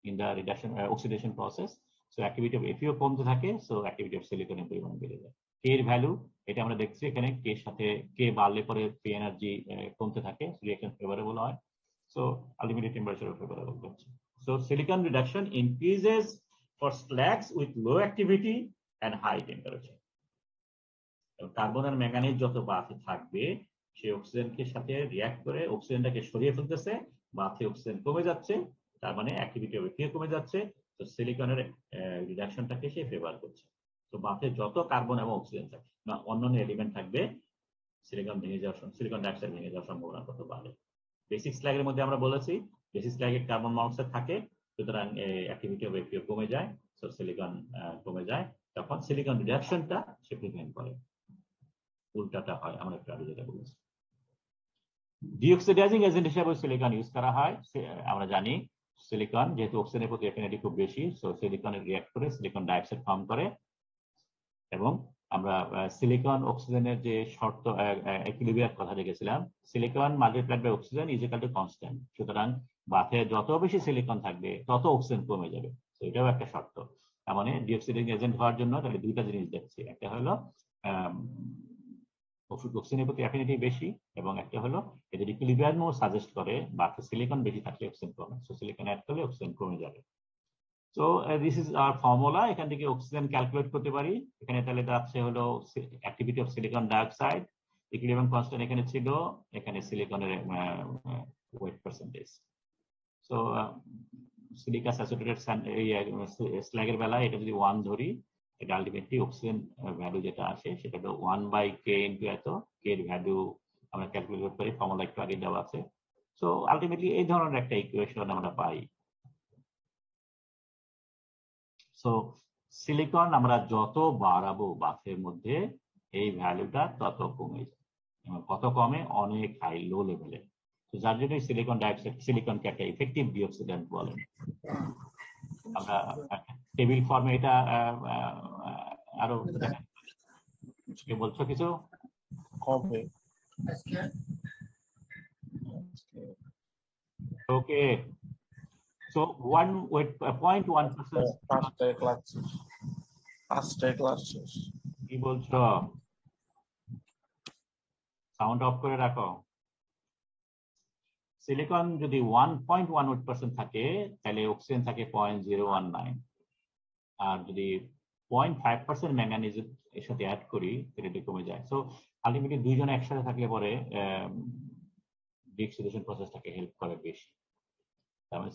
in the reduction oxidation process. So activity of FeO কমতে থাকে, সো অ্যাক্টিভিটি অফ সিলিকনের পরিমাণ বেড়ে যায়। কে এর ভ্যালু, এটা আমরা দেখছি এখানে, কে এর সাথে কে বাড়লে পরে ফ্রি এনার্জি কমতে থাকে, রিঅ্যাকশন ফেভারেবল হয়, so ultimately temperature favorable হচ্ছে। So silicon reduction increases for slags with low activity and high temperature. Carbon আর ম্যাঙ্গানিজ যত বাথে থাকবে, সে অক্সিজেনকে সাথে রিঅ্যাক্ট করে অক্সিজেনটাকে সরিয়ে ফেলতেছে, বাথে অক্সিজেন কমে যাচ্ছে, তার মানে অ্যাক্টিভিটি অফ এফিও কমে যাচ্ছে, তো সিলিকনের রিডাকশনটাকে সে ফেভার করছে। তো বাথে যত কার্বন এবং অক্সিজেন থাকবে না অন্যান্য এলিমেন্ট থাকবে, সিলিকন ভেঙে যাওয়ার সিলিকন ডাইঅক্সাইড ভেঙে যাওয়ার সম্ভাবনা তত বাড়ে। বেসিক স্ল্যাগের মধ্যে আমরা বলেছি বেসিক স্ল্যাগে কার্বন মনোক্সাইড থাকে, সুতরাং অ্যাক্টিভিটি অফ এফিও কমে যায়, সো সিলিকন কমে যায়, তখন সিলিকন রিডাকশনটা সে প্রিভেন্ট করে। উল্টাটা হয়, আমরা একটু আগে যেটা বলেছি। ডিঅক্সিডাইজিং এজেন্ট হিসেবে সিলিকন ইউজ করা হয়। আমরা জানি সিলিকন যেহেতু অক্সিজেনের প্রতি অ্যাফিনিটি খুব বেশি, সো সিলিকন রিঅ্যাক্ট করে সিলিকন ডাইঅক্সাইড ফর্ম করে, এবং আমরা সিলিকন অক্সিজেনের যে শর্ত ইকুইলিব্রিয়াম কথা দেখেছিলাম, silicon multiplied by oxygen is equal to constant. সুতরাং বাথে যত বেশি সিলিকন থাকবে তত অক্সিজেন কমে যাবে, তো এটাও একটা শর্ত। তার মানে ডিঅক্সিডাইজিং এজেন্ট হওয়ার জন্য তাহলে দুইটা জিনিস দেখছি, একটা হলো অক্সিজেনের প্রতি অ্যাফিনিটি বেশি, এবং একটা হলো এদের ইকুইলিব্রিয়ামও সাজেস্ট করে, বা সিলিকন বেশি থাকলে অক্সিজেন কমে, সো সিলিকন অ্যাড করলে অক্সিজেন কমে যাবে। So this is our formula. এখান থেকে অক্সিজেন ক্যালকুলেট করতে পারি। এখানে তাহলে যাচ্ছে হলো activity of silicon dioxide, equilibrium constant এখানে ছিল, এখানে সিলিকনের weight percentage. So silica saturated স্ল্যাগের বেলায় এটা যদি 1 ধরি, এটা আলটিমেটলি অক্সিজেন ভ্যালু যেটা আসে সেটা হলো 1/k ইন্টু এত, কে এর ভ্যালু আমরা ক্যালকুলেট করতে পারি, ফর্মুলা একটু আগে দেওয়া আছে। সো আলটিমেটলি এই ধরনের একটা ইকুয়েশন আমরা পাই। সো সিলিকন আমরা যত বাড়াবো বাফের মধ্যে এই ভ্যালুটা তত কমে যায়, এবং কত কমে, অনেক হাই লো লেভেলে। যার জন্য সিলিকন ডাইঅক্সাইড, সিলিকনকে একটা ইফেক্টিভ ডিঅক্সিডেন্ট বলেন। আমরা টেবিল ফর্মে এটা আরো কি বলছো কিছু? কবে? ওকে, সো 0.1% পাঁচটা ক্লাস শেষ। কি বলছো? সাউন্ড অফ করে রাখো। সিলিকন যদি 1.18% থাকে তাহলে অক্সিজেন থাকে 0.019, আর যদি 0.5% ম্যাঙ্গানিজ এর সাথে অ্যাড করি তাহলে এটা কমে যায়। সো আলটিমেটলি দুইজনে একসাথে থাকলে পরে ডিঅক্সিডেশন প্রসেসটাকে হেল্প করে বেশি। তারপরে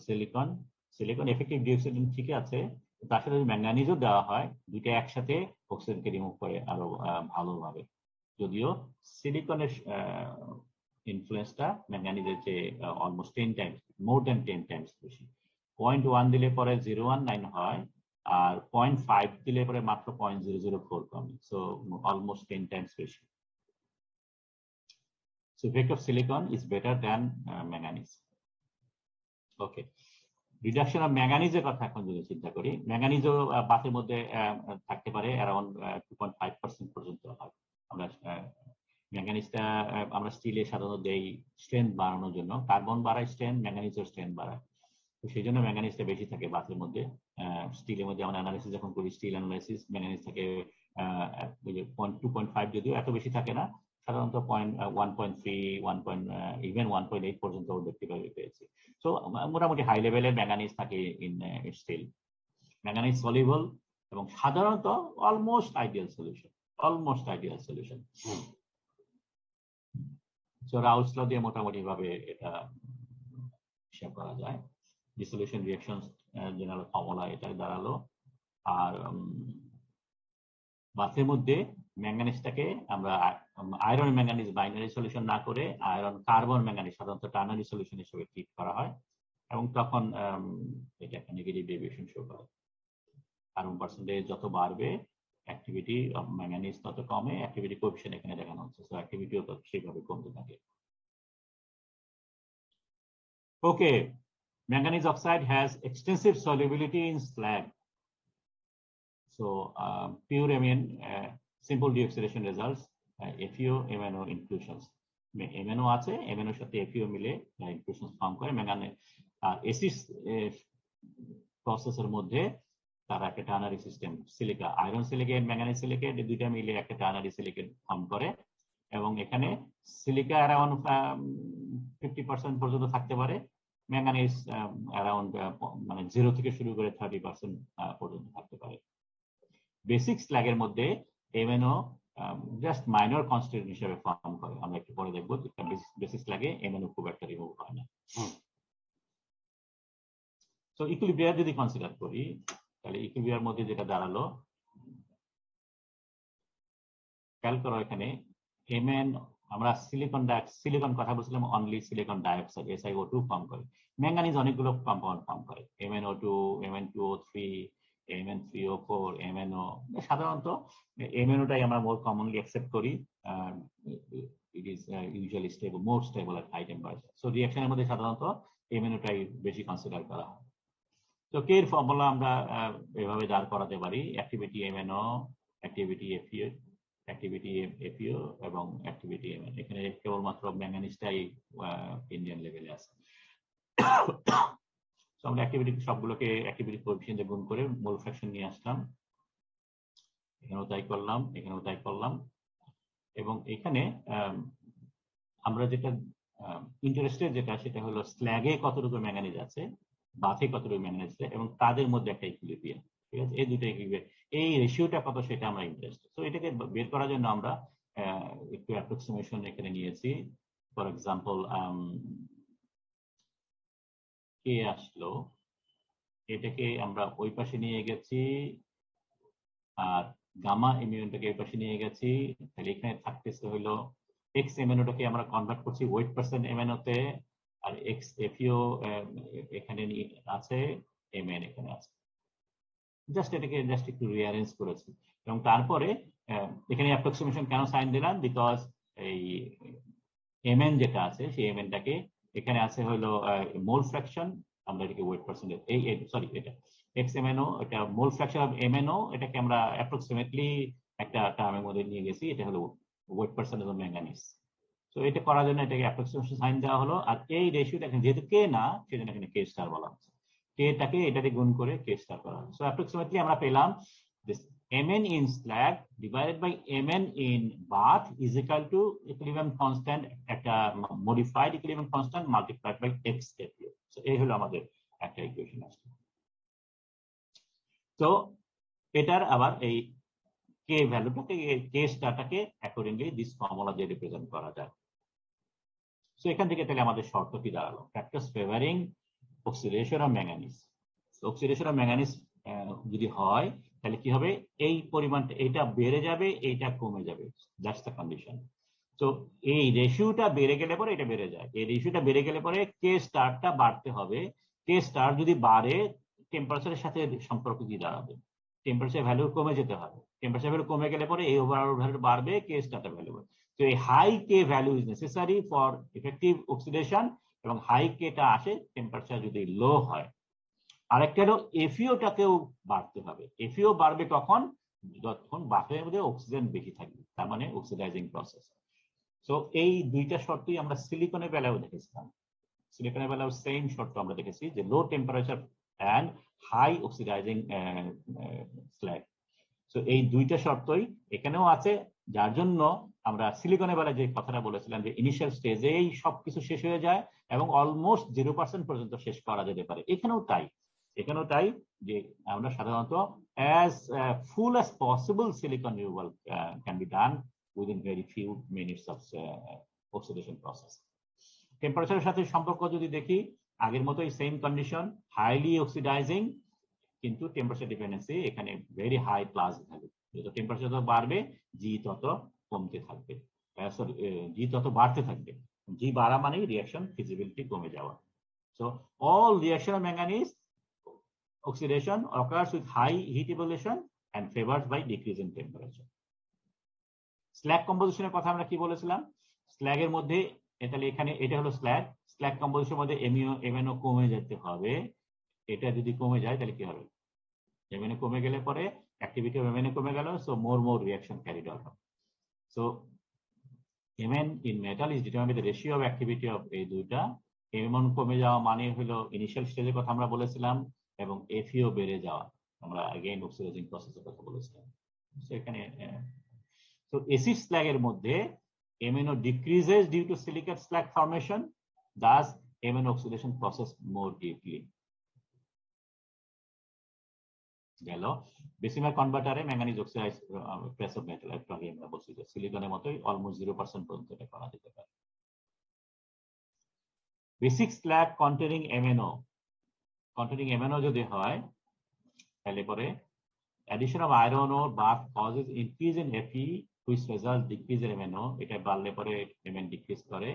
সিলিকন এফেক্টিভ ডিঅক্সিডেন্ট ঠিক আছে, তার সাথে যদি ম্যাঙ্গানিজও দেওয়া হয়, দুইটা একসাথে অক্সিজেনকে রিমুভ করে আরো ভালোভাবে। যদিও সিলিকনের ইনফ্লুয়েন্সটা ম্যাঙ্গানিজের চেয়ে অলমোস্ট 10 টাইমস, মোর দেন 10 টাইমস বেশি। 0.1 দিলে পরে 0.19 হয়, আর 0.5 দিলে পরে মাত্র 0.004 কমে। সো অলমোস্ট 10 টাইমস বেশি। So effect of silicon is better than manganese. Okay. Reduction of ম্যাঙ্গানিজের কথা এখন যদি চিন্তা করি, ম্যাঙ্গানিজও বাতের মধ্যে থাকতে পারে অ্যারাউন্ড 2.5% পর্যন্ত হয়। আমরা ম্যাঙ্গানিজটা আমরা স্টিলে সাধারণত দেই স্ট্রেংথ বাড়ানোর জন্য, কার্বন বাড়ায় স্ট্রেংথ, ম্যাঙ্গানিজের স্ট্রেংথ বাড়ায়। তো সেই জন্য ম্যাঙ্গানিজটা বেশি থাকে বাতের মধ্যে। স্টিলের মধ্যে আমরা অ্যানালাইসিস যখন করি, স্টিল অ্যানালাইসিস, ম্যাঙ্গানিজ থাকে 2.5, যদিও এত বেশি থাকে না, সাধারণত 1.3, ইভেন 1.8 পর্যন্ত দেখতে পেয়েছি। সো মোটামুটি হাই লেভেলের ম্যাঙ্গানিজ থাকে ইন স্টিল। ম্যাঙ্গানিজ সলিউবল এবং সাধারণত অলমোস্ট আইডিয়াল সলিউশন। সো রাউলস ল দিয়ে মোটামুটি ভাবে এটা হিসাব করা যায়। ডিসোলিউশন রিঅ্যাকশন জেনারেল ফর্মুলা এটা দাঁড়ালো। আর বাথের মধ্যে ম্যাঙ্গানিজটাকে আমরা আয়রন ম্যাঙ্গানিজ বাইনারি সলিউশন না করে আয়রন কার্বন ম্যাঙ্গানিজ সাধারণত টার্নারি সলিউশন হিসেবে ট্রিট করা হয়, এবং তখন এটা একটা নেগেটিভ ডেভিয়েশন শো করে। কার্বন পার্সেন্টেজ যত বাড়বে অ্যাক্টিভিটি অফ ম্যাঙ্গানিজ তত কমে, অ্যাক্টিভিটি কোএফিশিয়েন্ট এখানে দেখানো হচ্ছে, সো অ্যাক্টিভিটিও তত সেইভাবে কমতে থাকে। ওকে, manganese oxide has extensive solubility in slag. So pure amine, simple deoxidation results, FeO MnO inclusions. MnO আছে, MnO এর সাথে FeO মিলে inclusions ফর্ম করে ম্যাঙ্গানিজ। আর অ্যাসিড প্রসেসের মধ্যে তারা একটা ternary system, silica, iron silicate, manganese silicate, দুইটা মিলে একটা টার্নারি সিলিকেট ফর্ম করে, এবং এখানে সিলিকা অ্যারাউন্ড 50% পর্যন্ত থাকতে পারে, ম্যাঙ্গানিজ অ্যারাউন্ড মানে 0 থেকে শুরু করে 30% পর্যন্ত থাকতে পারে। বেসিক স্ল্যাগের মধ্যে MnO জাস্ট মাইনর কনস্টিটিউয়েন্ট হিসেবে ফর্ম করে, আমরা একটু পরে দেখবো। বেসিক স্ল্যাগে MnO খুব একটা রিমুভ হয় না। তো ইকুইলিব্রিয়াম যদি কনসিডার করি, তাহলে ইকুইলিব্রিয়ার মধ্যে যেটা দাঁড়ালো, খেয়াল করো এখানে আমরা সিলিকন কথা বলছিলাম, only silicon dioxide SiO2 form করে। ম্যাঙ্গানিজ অনেকগুলো কম্পাউন্ড ফর্ম করে, MnO2, Mn2O3, Mn3O4, MnO। সাধারণত MnOটাই আমরা মোর কমনলি অ্যাকসেপ্ট করি, it is usually stable, more stable at high temperature. So রিঅ্যাকশনের মধ্যে সাধারণত MnOটাই বেশি কনসিডার করা হয়। তো কে এর ফর্মুলা আমরা এভাবে দাঁড় করাতে পারি, অ্যাক্টিভিটি MnO, অ্যাক্টিভিটি FeO এবং অ্যাক্টিভিটি MnO। এখানে কেবলমাত্র ম্যাঙ্গানিজটাই ইন্ডিয়ান লেভেলে আছে। আমরা অ্যাক্টিভিটি সবগুলোকে অ্যাক্টিভিটি কোএফিশিয়েন্টে গুণ করে মোল ফ্র্যাকশন নিয়ে আসলাম, এখানেও তাই করলাম, এখানেও তাই করলাম, এবং এখানে আমরা যেটা ইন্টারেস্টেড যেটা সেটা হলো স্ল্যাগে কতটুকু ম্যাঙ্গানিজ আছে, বাথে কতটুকু ম্যাঙ্গানিজ আছে, এবং তাদের মধ্যে একটা ইকুইলিব্রিয়াম। ঠিক আছে, এই দুটো ইকুইলিব্রিয়াম, এই রেশিওটা কত সেটা আমরা ইন্টারেস্টেড। তো এটাকে বের করার জন্য আমরা একটু অ্যাপ্রক্সিমেশন এখানে নিয়েছি। ফর এক্সাম্পল কে আসলো, এটাকে আমরা ওই পাশে নিয়ে গেছি, আর গামা এমিউনটাকে ওই পাশে নিয়ে গেছি। তাহলে এখানে থাকতেছে হইলো এক্স এমএনওটাকে আমরা কনভার্ট করছি ওয়েট পার্সেন্ট এমএনওতে, আর এক্স এফইও এখানে আছে, এমএন এখানে আছে। জাস্ট এটাকে জাস্ট একটু রিঅ্যারেঞ্জ করেছি, এবং তারপরে এখানে অ্যাপ্রক্সিমেশন কেন সাইন দিলাম, বিকজ এই এমএন যেটা আছে সেই এমএনটাকে এখানে আছে হলো মোল ফ্র্যাকশন, আমরা এটাকে ওয়েট পার্সেন্টেজ, এই সরি এটা এক্স এমএনও, এটা মোল ফ্র্যাকশন অফ এমএনও, এটাকে আমরা অ্যাপ্রক্সিমেটলি একটা টার্মের মধ্যে নিয়ে গেছি, এটা হলো ওয়েট পার্সেন্টেজ অফ ম্যাঙ্গানিজ। তো এটা করার জন্য এটাকে অ্যাপ্রক্সিমেশন সাইন দেওয়া হলো। আর এই রেশিওটা যেহেতু কে না, সেজন্য এখানে কে স্টার বলা হচ্ছে, কেটাকে এটাতে গুণ করে কে স্টার করা হলো। সো অ্যাপ্রক্সিমেটলি আমরা পেলাম this mn in slag divided by mn in bath is equal to equilibrium constant একটা modified equilibrium constant multiplied by x FU. So এই হলো আমাদের একটা ইকুয়েশন আসছে। তো এটার আবার এই কে ভ্যালুটাকে, কে স্টারটাকে অ্যাকর্ডিংলি দিস ফর্মুলা দিয়ে রিপ্রেজেন্ট করা যায়। সো এখান থেকে তাহলে আমাদের শর্ত কি দাঁড়ালো, factors favouring oxidation of manganese. Oxidation of manganese যদি হয় তাহলে কি হবে, এই পরিমাণটা এটা বেড়ে যাবে, এইটা কমে যাবে, দ্যাটস দ্য কন্ডিশন। তো এই রেশিওটা বেড়ে গেলে পরে এটা বেড়ে যায়, এই রেশিওটা বেড়ে গেলে পরে কে স্টারটা বাড়তে হবে। কে স্টার যদি বাড়ে টেম্পারেচারের সাথে সম্পর্ক কি দাঁড়াবে, টেম্পারেচার ভ্যালু কমে যেতে হবে, টেম্পারেচার ভ্যালু কমে গেলে পরে এই ওভারঅল ভ্যালু বাড়বে, কে স্টারটা ভ্যালু বাড়বে। তো এই high K value is necessary for effective oxidation, এবং হাই কেটা আসে টেম্পারেচার যদি লো হয়। আরেকটা হলো এফইওটাকেও বাড়তে হবে। এফইও বাড়বে কখন, যখন বাফের মধ্যে অক্সিজেন বেশি থাকবে, তার মানে অক্সিডাইজিং প্রসেস। সো এই দুইটা শর্তই আমরা সিলিকনের বেলাও দেখেছিলাম। সিলিকনের বেলাও সেম শর্ত আমরা দেখেছি, যে low temperature and high oxidising slag. So এই দুইটা শর্তই এখানেও আছে, যার জন্য আমরা সিলিকনের বেলা যে কথাটা বলেছিলাম যে ইনিশিয়াল স্টেজেই সবকিছু শেষ হয়ে যায় এবং অলমোস্ট 0% পর্যন্ত শেষ করা যেতে পারে। এখানেও তাই, যে আমরা সাধারণত as full as possible silicon removal can be done within very few minutes of oxidation process. টেম্পারেচারের সাথে সম্পর্ক যদি দেখি, আগের মতোই সেম কন্ডিশন, হাইলি অক্সিডাইজিং, কিন্তু টেম্পারেচার ডিপেন্ডেন্সি এখানে ভেরি হাই প্লাস ভ্যালু। যত টেম্পারেচার তত বাড়বে, জি তত কমতে থাকবে, সরি জি তত বাড়তে থাকবে। জি বাড়া মানেই রিঅ্যাকশন ফিজিবিলিটি কমে যাওয়া। So all reaction of manganese oxidation occurs with high heat evolution and favored by decrease in temperature. Slag কম্পোজিশনের কথা আমরা কি বলেছিলাম, স্ল্যাগের মধ্যে তাহলে এখানে এটা হলো স্ল্যাগ কম্পোজিশনের মধ্যে এমএনও কমে যেতে হবে। এটা যদি কমে যায় তাহলে কি হবে, এমএনও কমে গেলে পরে অ্যাক্টিভিটি অফ এমএনও কমে গেল, so more reaction carried out হবে। So Mn in metal is determined by the ratio of activity of এই দুইটা। এমএন কমে যাওয়া মানে হলো ইনিশিয়াল স্টেজের কথা আমরা বলেছিলাম, এবং এফইও বেড়ে যাওয়া আমরা अगेन অক্সিডাইজিং প্রসেসের কথা বলেছিলাম। সেখানে তো অ্যাসিড স্ল্যাগের মধ্যে MnO decreases due to silicate slag formation, thus MnO oxidation process more deeply. গেল বেসিমার কনভার্টারে manganese oxide press of metal, একটু আগে আমরা বলছি যে সিলিকনের মতোই অলমোস্ট 0% পর্যন্ত এটা করা যেতে পারে। বেসিক স্ল্যাগ কন্টেনিং MnO যদি হয় তাহলে পরে addition of iron ore bath causes increase in Fe which results decrease in MnO, এটা বাড়লে পরে Mn ডিক্রিজ করে।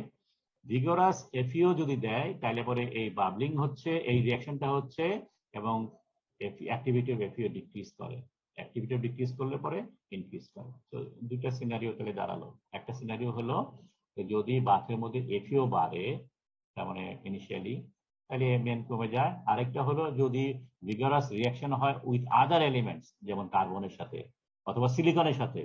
ভিগোরাস FeO যদি দেয় তাহলে পরে এই বাবলিং হচ্ছে, এই রিঅ্যাকশনটা হচ্ছে, এবং অ্যাক্টিভিটি অফ FeO ডিক্রিজ করে, অ্যাক্টিভিটি ডিক্রিজ করলে পরে ইনক্রিজ করে। তো দুইটা সিনারিও তাহলে দাঁড়ালো। একটা সিনারিও হলো যদি বাথের মধ্যে FeO বাড়ে, তার মানে ইনিশিয়ালি, তাহলে Mn কমে যায়। আরেকটা হলো যদি ভিগারাস রিঅ্যাকশন হয় উইথ আদার এলিমেন্টস, যেমন কার্বনের সাথে অথবা সিলিকনের সাথে,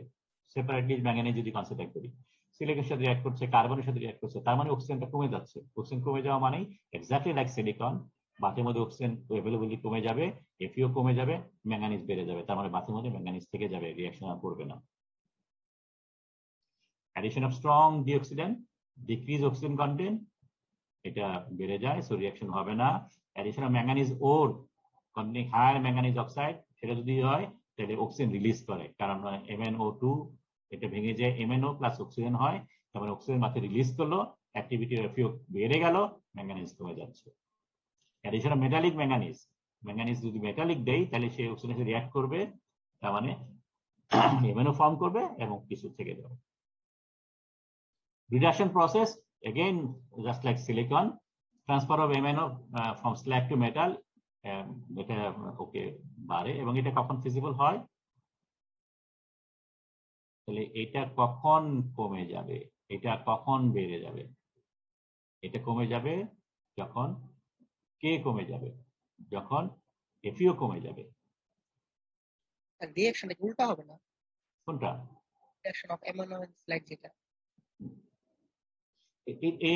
সেপারেটলি ম্যাঙ্গানিজ যদি কনসিডার করি, সিলিকনের সাথে রিঅ্যাক্ট করছে, কার্বনের সাথে রিঅ্যাক্ট করছে, তার মানে অক্সিজেনটা কমে যাচ্ছে। অক্সিজেন কমে যাওয়া মানেই এক্স্যাক্টলি লাইক সিলিকন, বাথের মধ্যে অক্সিজেন অ্যাভেলেবিলিটি কমে যাবে, FeO কমে যাবে, ম্যাঙ্গানিজ বেড়ে যাবে, তার মানে বাথের মধ্যে ম্যাঙ্গানিজ থেকে যাবে, রিঅ্যাকশন আর করবে না। Addition of strong deoxidant decrease oxygen content, এটা বেড়ে যায়, সো রিঅ্যাকশন হবে না। Addition of manganese or containing higher manganese oxide, সেটা যদি হয় তাহলে অক্সিজেন রিলিজ করে, কারণ MnO2 এটা ভেঙে যায় MnO প্লাস অক্সিজেন হয়, তারপরে অক্সিজেন মাত্র রিলিজ করলো, অ্যাক্টিভিটি FeO বেড়ে গেল, ম্যাঙ্গানিজ কমে যাচ্ছে। Addition of metallic manganese, manganese যদি মেটালিক দেই তাহলে সেই অক্সিজেন রিঅ্যাক্ট করবে, তার মানে MnO ফর্ম করবে এবং কিছু থেকে যাবে। Reduction process, again just like silicon, transfer of MnO from slag to metal, এটা ওকে বাড়ে, এবং এটা কখন ফিজিবল হয়, তাহলে এটা কখন কমে যাবে, এটা কখন বেড়ে যাবে, এটা কমে যাবে যখন কে কমে যাবে, যখন FeO কমে যাবে। রিঅ্যাকশন উল্টা হবে না? কোনটা? রিঅ্যাকশন অফ অ্যামোনো স্ল্যাগ যেটা, এই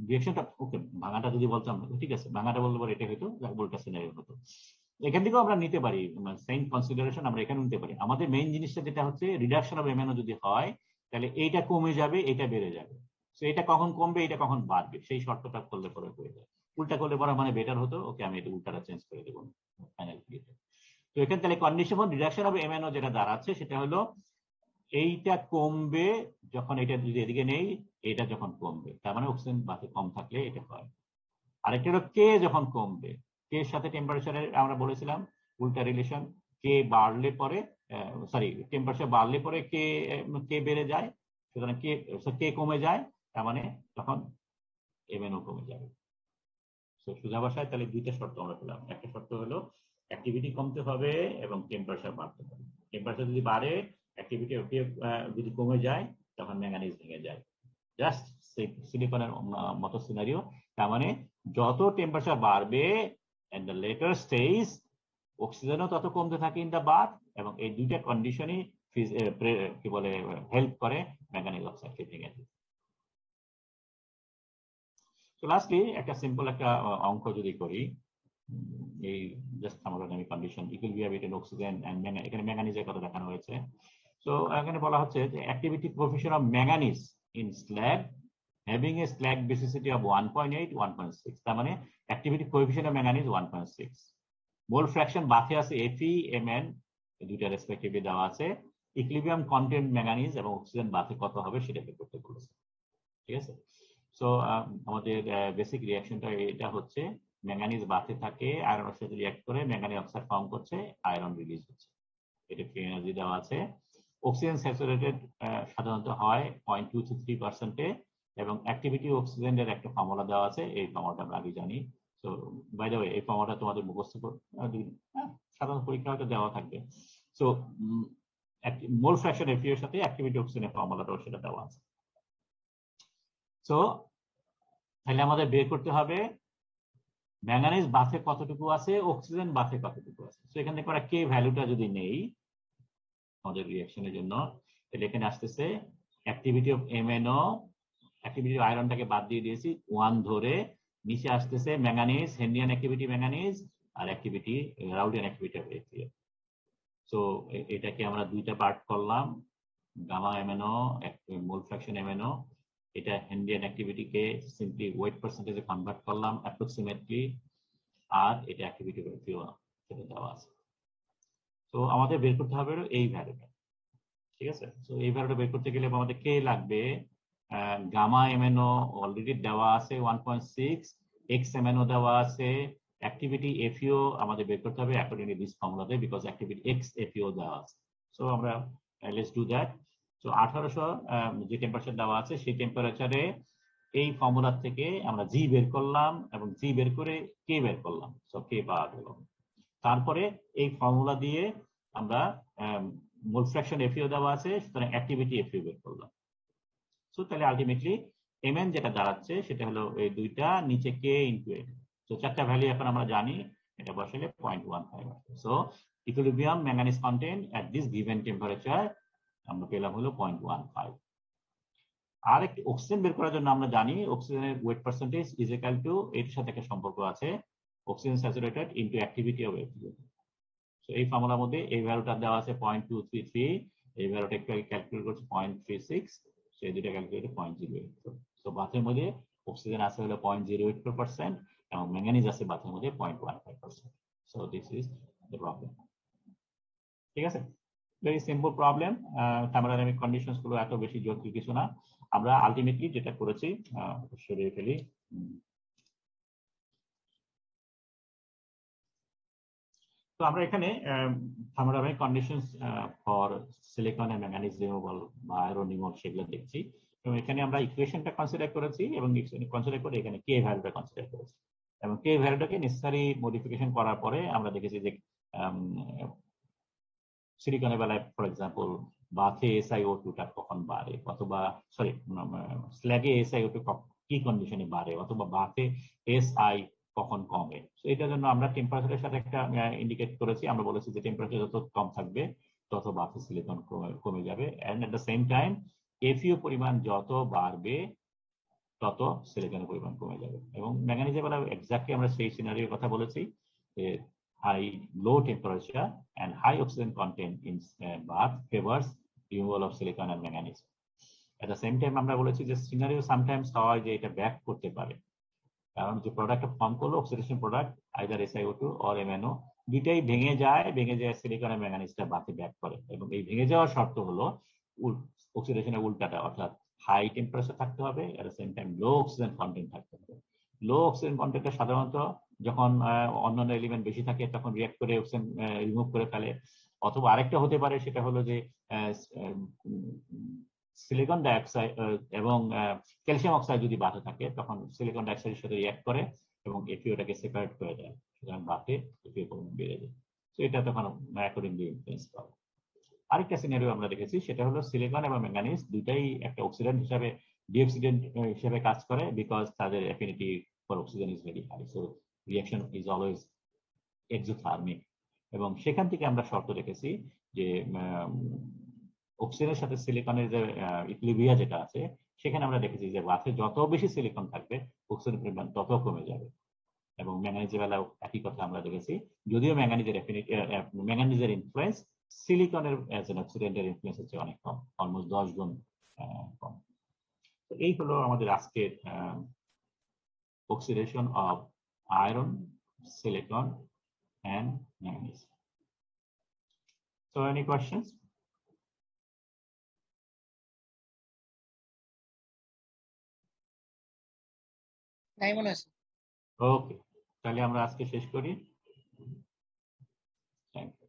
রিঅ্যাকশনটা ওকে ভাঙাটা যদি বলতাম ঠিক আছে, ভাঙাটা বলতে পারি এটা হয়তো উল্টা সিনারিও হতো। এখান থেকেও আমরা নিতে পারি সেম কনসিডারেশন আমরা এখানে নিতে পারি। আমাদের মেইন জিনিসটা যেটা হচ্ছে রিডাকশন অফ MnO যদি হয় তাহলে এইটা কমে যাবে, এটা বেড়ে যাবে। সো এটা কখন কমবে, এটা কখন বাড়বে, সেই শর্তটা করলে পরে হয়ে যায়। উল্টা করলে পরে মানে বেটার হতো, ওকে আমি এটা উল্টাটা চেঞ্জ করে দেবো ফাইনাল। তো এখানে তাহলে কন্ডিশন রিডাকশন অফ MnO যেটা দাঁড়াচ্ছে সেটা হলো এইটা কমবে যখন এটা যদি এদিকে নেই, এটা যখন কমবে, তার মানে অক্সিজেন বাকি কম থাকলে এটা হয়। আরেকটা হলো কে যখন কমবে, কে এর সাথে টেম্পারেচারের আমরা বলেছিলাম উল্টা রিলেশন, কে বাড়লে পরে সরি টেম্পারেচার বাড়লে পরে কে বেড়ে যায়, সুতরাং কে কমে যায়, তার মানে তখন MnO কমে যাবে। সোজা ভাষায় তাহলে দুইটা শর্ত আমরা পেলাম, একটা শর্ত হলো অ্যাক্টিভিটি কমতে হবে এবং টেম্পারেচার বাড়তে হবে। টেম্পারেচার যদি বাড়ে, অ্যাক্টিভিটি যদি কমে যায়, তখন ম্যাঙ্গানিজ ভেঙে যায়। জাস্ট সিলিকনের মতো সিনারিও। তার মানে যত টেম্পারেচার বাড়বে এন্ড দ্য লেটার স্টেজ, অক্সিজেনও তত কমতে থাকে ইন দ্য বাথ, এবং এই দুইটা কন্ডিশনই কি বলে হেল্প করে ম্যাঙ্গানিজ অক্সাইডকে ভেঙে দিতে। তো লাস্টলি একটা সিম্পল একটা অঙ্ক যদি করি, এই just thermodynamic condition equilibrium between oxygen and manganese, এখানে ম্যাঙ্গানিজের কথা দেখানো হয়েছে। তো এখানে বলা হচ্ছে যে activity coefficient of manganese in slag having a slag basicity of 1.8 1.6, তার মানে activity coefficient of manganese 1.6, mole fraction বাথে আছে Fe Mn দুইটা রেসপেক্টিভলি দেওয়া আছে, ইকুইলিব্রিয়াম কন্টেন্ট ম্যাঙ্গানিজ এবং অক্সিজেন বাথে কত হবে সেটা বের করতে বলেছে। ঠিক আছে, সো আমাদের বেসিক রিঅ্যাকশনটা এটা হচ্ছে ম্যাঙ্গানিজ বাথে থাকে, আয়রনের সাথে রিঅ্যাক্ট করে ম্যাঙ্গানিজ অক্সাইড ফর্ম করছে, আয়রন রিলিজ হচ্ছে, এটা ফ্রি এনার্জি দেওয়া আছে। অক্সিজেন স্যাচুরেটেড সাধারণত হয় 0.2 to 3%, এবং অ্যাক্টিভিটি অক্সিজেনের একটা ফর্মুলা দেওয়া আছে, এই ফর্মুলাটা আমরা আগে জানি। সো বাই দ্য ওয়ে এই ফর্মুলাটা তোমাদের মুখস্থ সাধারণ পরীক্ষা হয়তো দেওয়া থাকবে। সো মোল ফ্র্যাকশন FeO এর সাথে অ্যাক্টিভিটি অক্সিজেনের ফর্মুলাটাও সেটা দেওয়া আছে। সো তাহলে আমাদের বের করতে হবে ম্যাঙ্গানিজ বাথে কতটুকু আছে, অক্সিজেন বাথে কতটুকু আছে। তো এখান থেকে আমরা কে ভ্যালুটা যদি নেই আমাদের রিঅ্যাকশনের জন্য, তাহলে এখানে আসতেছে অ্যাক্টিভিটি অফ MnO, অ্যাক্টিভিটি আয়রনটাকে বাদ দিয়ে দিয়েছি 1 ধরে, নিচে আসতেছে ম্যাঙ্গানিজ, হেনরিয়ান অ্যাক্টিভিটি ম্যাঙ্গানিজ, আর activity Raoultian activity of FeO। So এটাকে আমরা দুইটা পার্ট করলাম, gamma MnO mole fraction MnO, এটা হেনরিয়ান অ্যাক্টিভিটিকে সিম্পলি ওয়েট পার্সেন্টেজে কনভার্ট করলাম অ্যাপ্রক্সিমেটলি, আর এটা অ্যাক্টিভিটি অফ FeO সেটা দেওয়া আছে। তো আমাদের বের করতে হবে এই ভ্যালুটা। ঠিক আছে, তো এই ভ্যালুটা বের করতে গেলে আমাদের কে লাগবে, গামা MnO অলরেডি দেওয়া আছে 1.6, এক্স MnO দেওয়া আছে, অ্যাক্টিভিটি FeO আমাদের বের করতে হবে অ্যাকর্ডিং টু দিস ফর্মুলাতে, বিকজ অ্যাক্টিভিটি এক্স FeO দেওয়া আছে। সো আমরা লেটস ডু দ্যাট। সো 1800 যে টেম্পারেচার দেওয়া আছে সেই টেম্পারেচারে এই ফর্মুলা থেকে আমরা জি বের করলাম এবং জি বের করে কে বের করলাম, সো কে পাওয়া গেল। তারপরে এই ফর্মুলা দিয়ে আমরা মোল ফ্র্যাকশন FeO দেওয়া আছে, সুতরাং অ্যাক্টিভিটি FeO বের করলাম। সো তাহলে আলটিমেটলি Mn যেটা দাঁড়াচ্ছে সেটা হলো এই দুইটা, নিচে কে ইনটু এন। সো চারটা ভ্যালু এখন আমরা জানি, এটা বসালে 0.15 আসবে। So equilibrium manganese content at this given temperature আমরা পেলাম হলো 0.15। আর একটি অক্সিজেন বের করার জন্য আমরা জানি অক্সিজেনের weight percentage is equal to, এর সাথে একটা সম্পর্ক আছে, oxygen saturated into activity of FeO। So এই ফর্মুলার মধ্যে এই ভ্যালুটা দেওয়া আছে 0.233, এই ভ্যালুটা একটু ক্যালকুলেট করছি 0.36। সো এই দুইটা ক্যালকুলেটে 0.08। সো বাথের মধ্যে অক্সিজেন আছে হলো 0.084% এবং ম্যাঙ্গানিজ আছে বাথের মধ্যে 0.15%। So this is the problem. ঠিক আছে, very simple problem. Thermodynamic conditions গুলো এত বেশি জটিল কিছু না। আমরা আলটিমেটলি যেটা করেছি সরিয়ে ফেলি। তো আমরা এখানে thermodynamic conditions for silicon and manganese removal বা আয়রন রিমুভাল সেগুলো দেখছি এবং এখানে আমরা ইকুয়েশনটা কনসিডার করেছি এবং কনসিডার করে এখানে কে ভ্যালুটা কনসিডার করেছি এবং কে ভ্যালুটাকে নেসেসারি মডিফিকেশন করার পরে আমরা দেখেছি যে সিলিকনের বেলায় ফর এক্সাম্পল বাথে SiO2টা কখন বাড়ে অথবা সরি স্ল্যাগে SiO2 কি কন্ডিশনে বাড়ে অথবা বাথে Si কখন কমে। তো এটার জন্য আমরা টেম্পারেচারের সাথে একটা ইন্ডিকেট করেছি। আমরা বলেছি যে টেম্পারেচার যত কম থাকবে তত বাথে সিলিকন কমে যাবে and at the same time FeO পরিমাণ যত বাড়বে তত সিলিকনের পরিমাণ কমে যাবে। এবং ম্যাঙ্গানিজের বেলায় এক্স্যাক্টলি আমরা সেই সিনারিওর কথা বলেছি যে low temperature and high oxygen content in bath favors removal of silicon and manganese. At the same time আমরা বলেছি যে সিনারিও সামটাইমস হয় যে এটা ব্যাক করতে পারে, কারণ যে প্রোডাক্টটা ফর্ম করলো oxidation product either SiO2 or MnO দুইটাই ভেঙে যায় সিলিকন আর ম্যাঙ্গানিজটা বাথে ব্যাক করে এবং এই ভেঙে যাওয়ার শর্ত হলো অক্সিডেশনের উল্টাটা, অর্থাৎ হাই টেম্পারেচার থাকতে হবে এট the same time low oxygen content থাকতে হবে। লো অক্সিজেন কন্টেন্টটা সাধারণত যখন অন্যান্য এলিমেন্ট বেশি থাকে তখন রিঅ্যাক্ট করে অক্সিজেন রিমুভ করে ফেলে, অথবা আরেকটা হতে পারে সেটা হলো যে সিলিকন ডাইঅক্সাইড এবং ক্যালসিয়াম অক্সাইড যদি বাথে থাকে তখন সিলিকন ডাইঅক্সাইডের সাথে রিঅ্যাক্ট করে এবং FeOটাকে সেপারেট করে দেয়, সুতরাং বাথে FeO পরিমাণ বেড়ে যায়। তো এটা তখন অ্যাকর্ডিংলি ইনফ্লুয়েন্স করে। আরেকটা সিনারিও আমরা দেখেছি সেটা হলো সিলিকন এবং ম্যাঙ্গানিজ দুইটাই একটা অক্সিডেন্ট হিসাবে ডিঅক্সিডেন্ট হিসেবে কাজ করে বিকজ তাদের affinity for oxygen is very high, so reaction is always exothermic. এবং সেখান থেকে আমরা শর্ত রেখেছি যে অক্সিজেনের সাথে সিলিকনের যে ইকুইলিব্রিয়াম যেটা আছে সেখানে আমরা দেখেছি যে বাথে যত বেশি সিলিকন থাকবে অক্সিজেনের পরিমাণ তত কমে যাবে। এবং ম্যাঙ্গানিজের বেলাও একই কথা আমরা দেখেছি, যদিও ম্যাঙ্গানিজের ইনফ্লুয়েন্স সিলিকনের অ্যাজ এন অক্সিডেন্টের ইনফ্লুয়েন্স হচ্ছে অনেক কম, অলমোস্ট 10 গুণ কম। তো এই হলো আমাদের আজকের oxidation of iron, silicon and manganese. So any questions? নাই মনে আছে। ওকে, তাহলে আমরা আজকে শেষ করি। Thank you.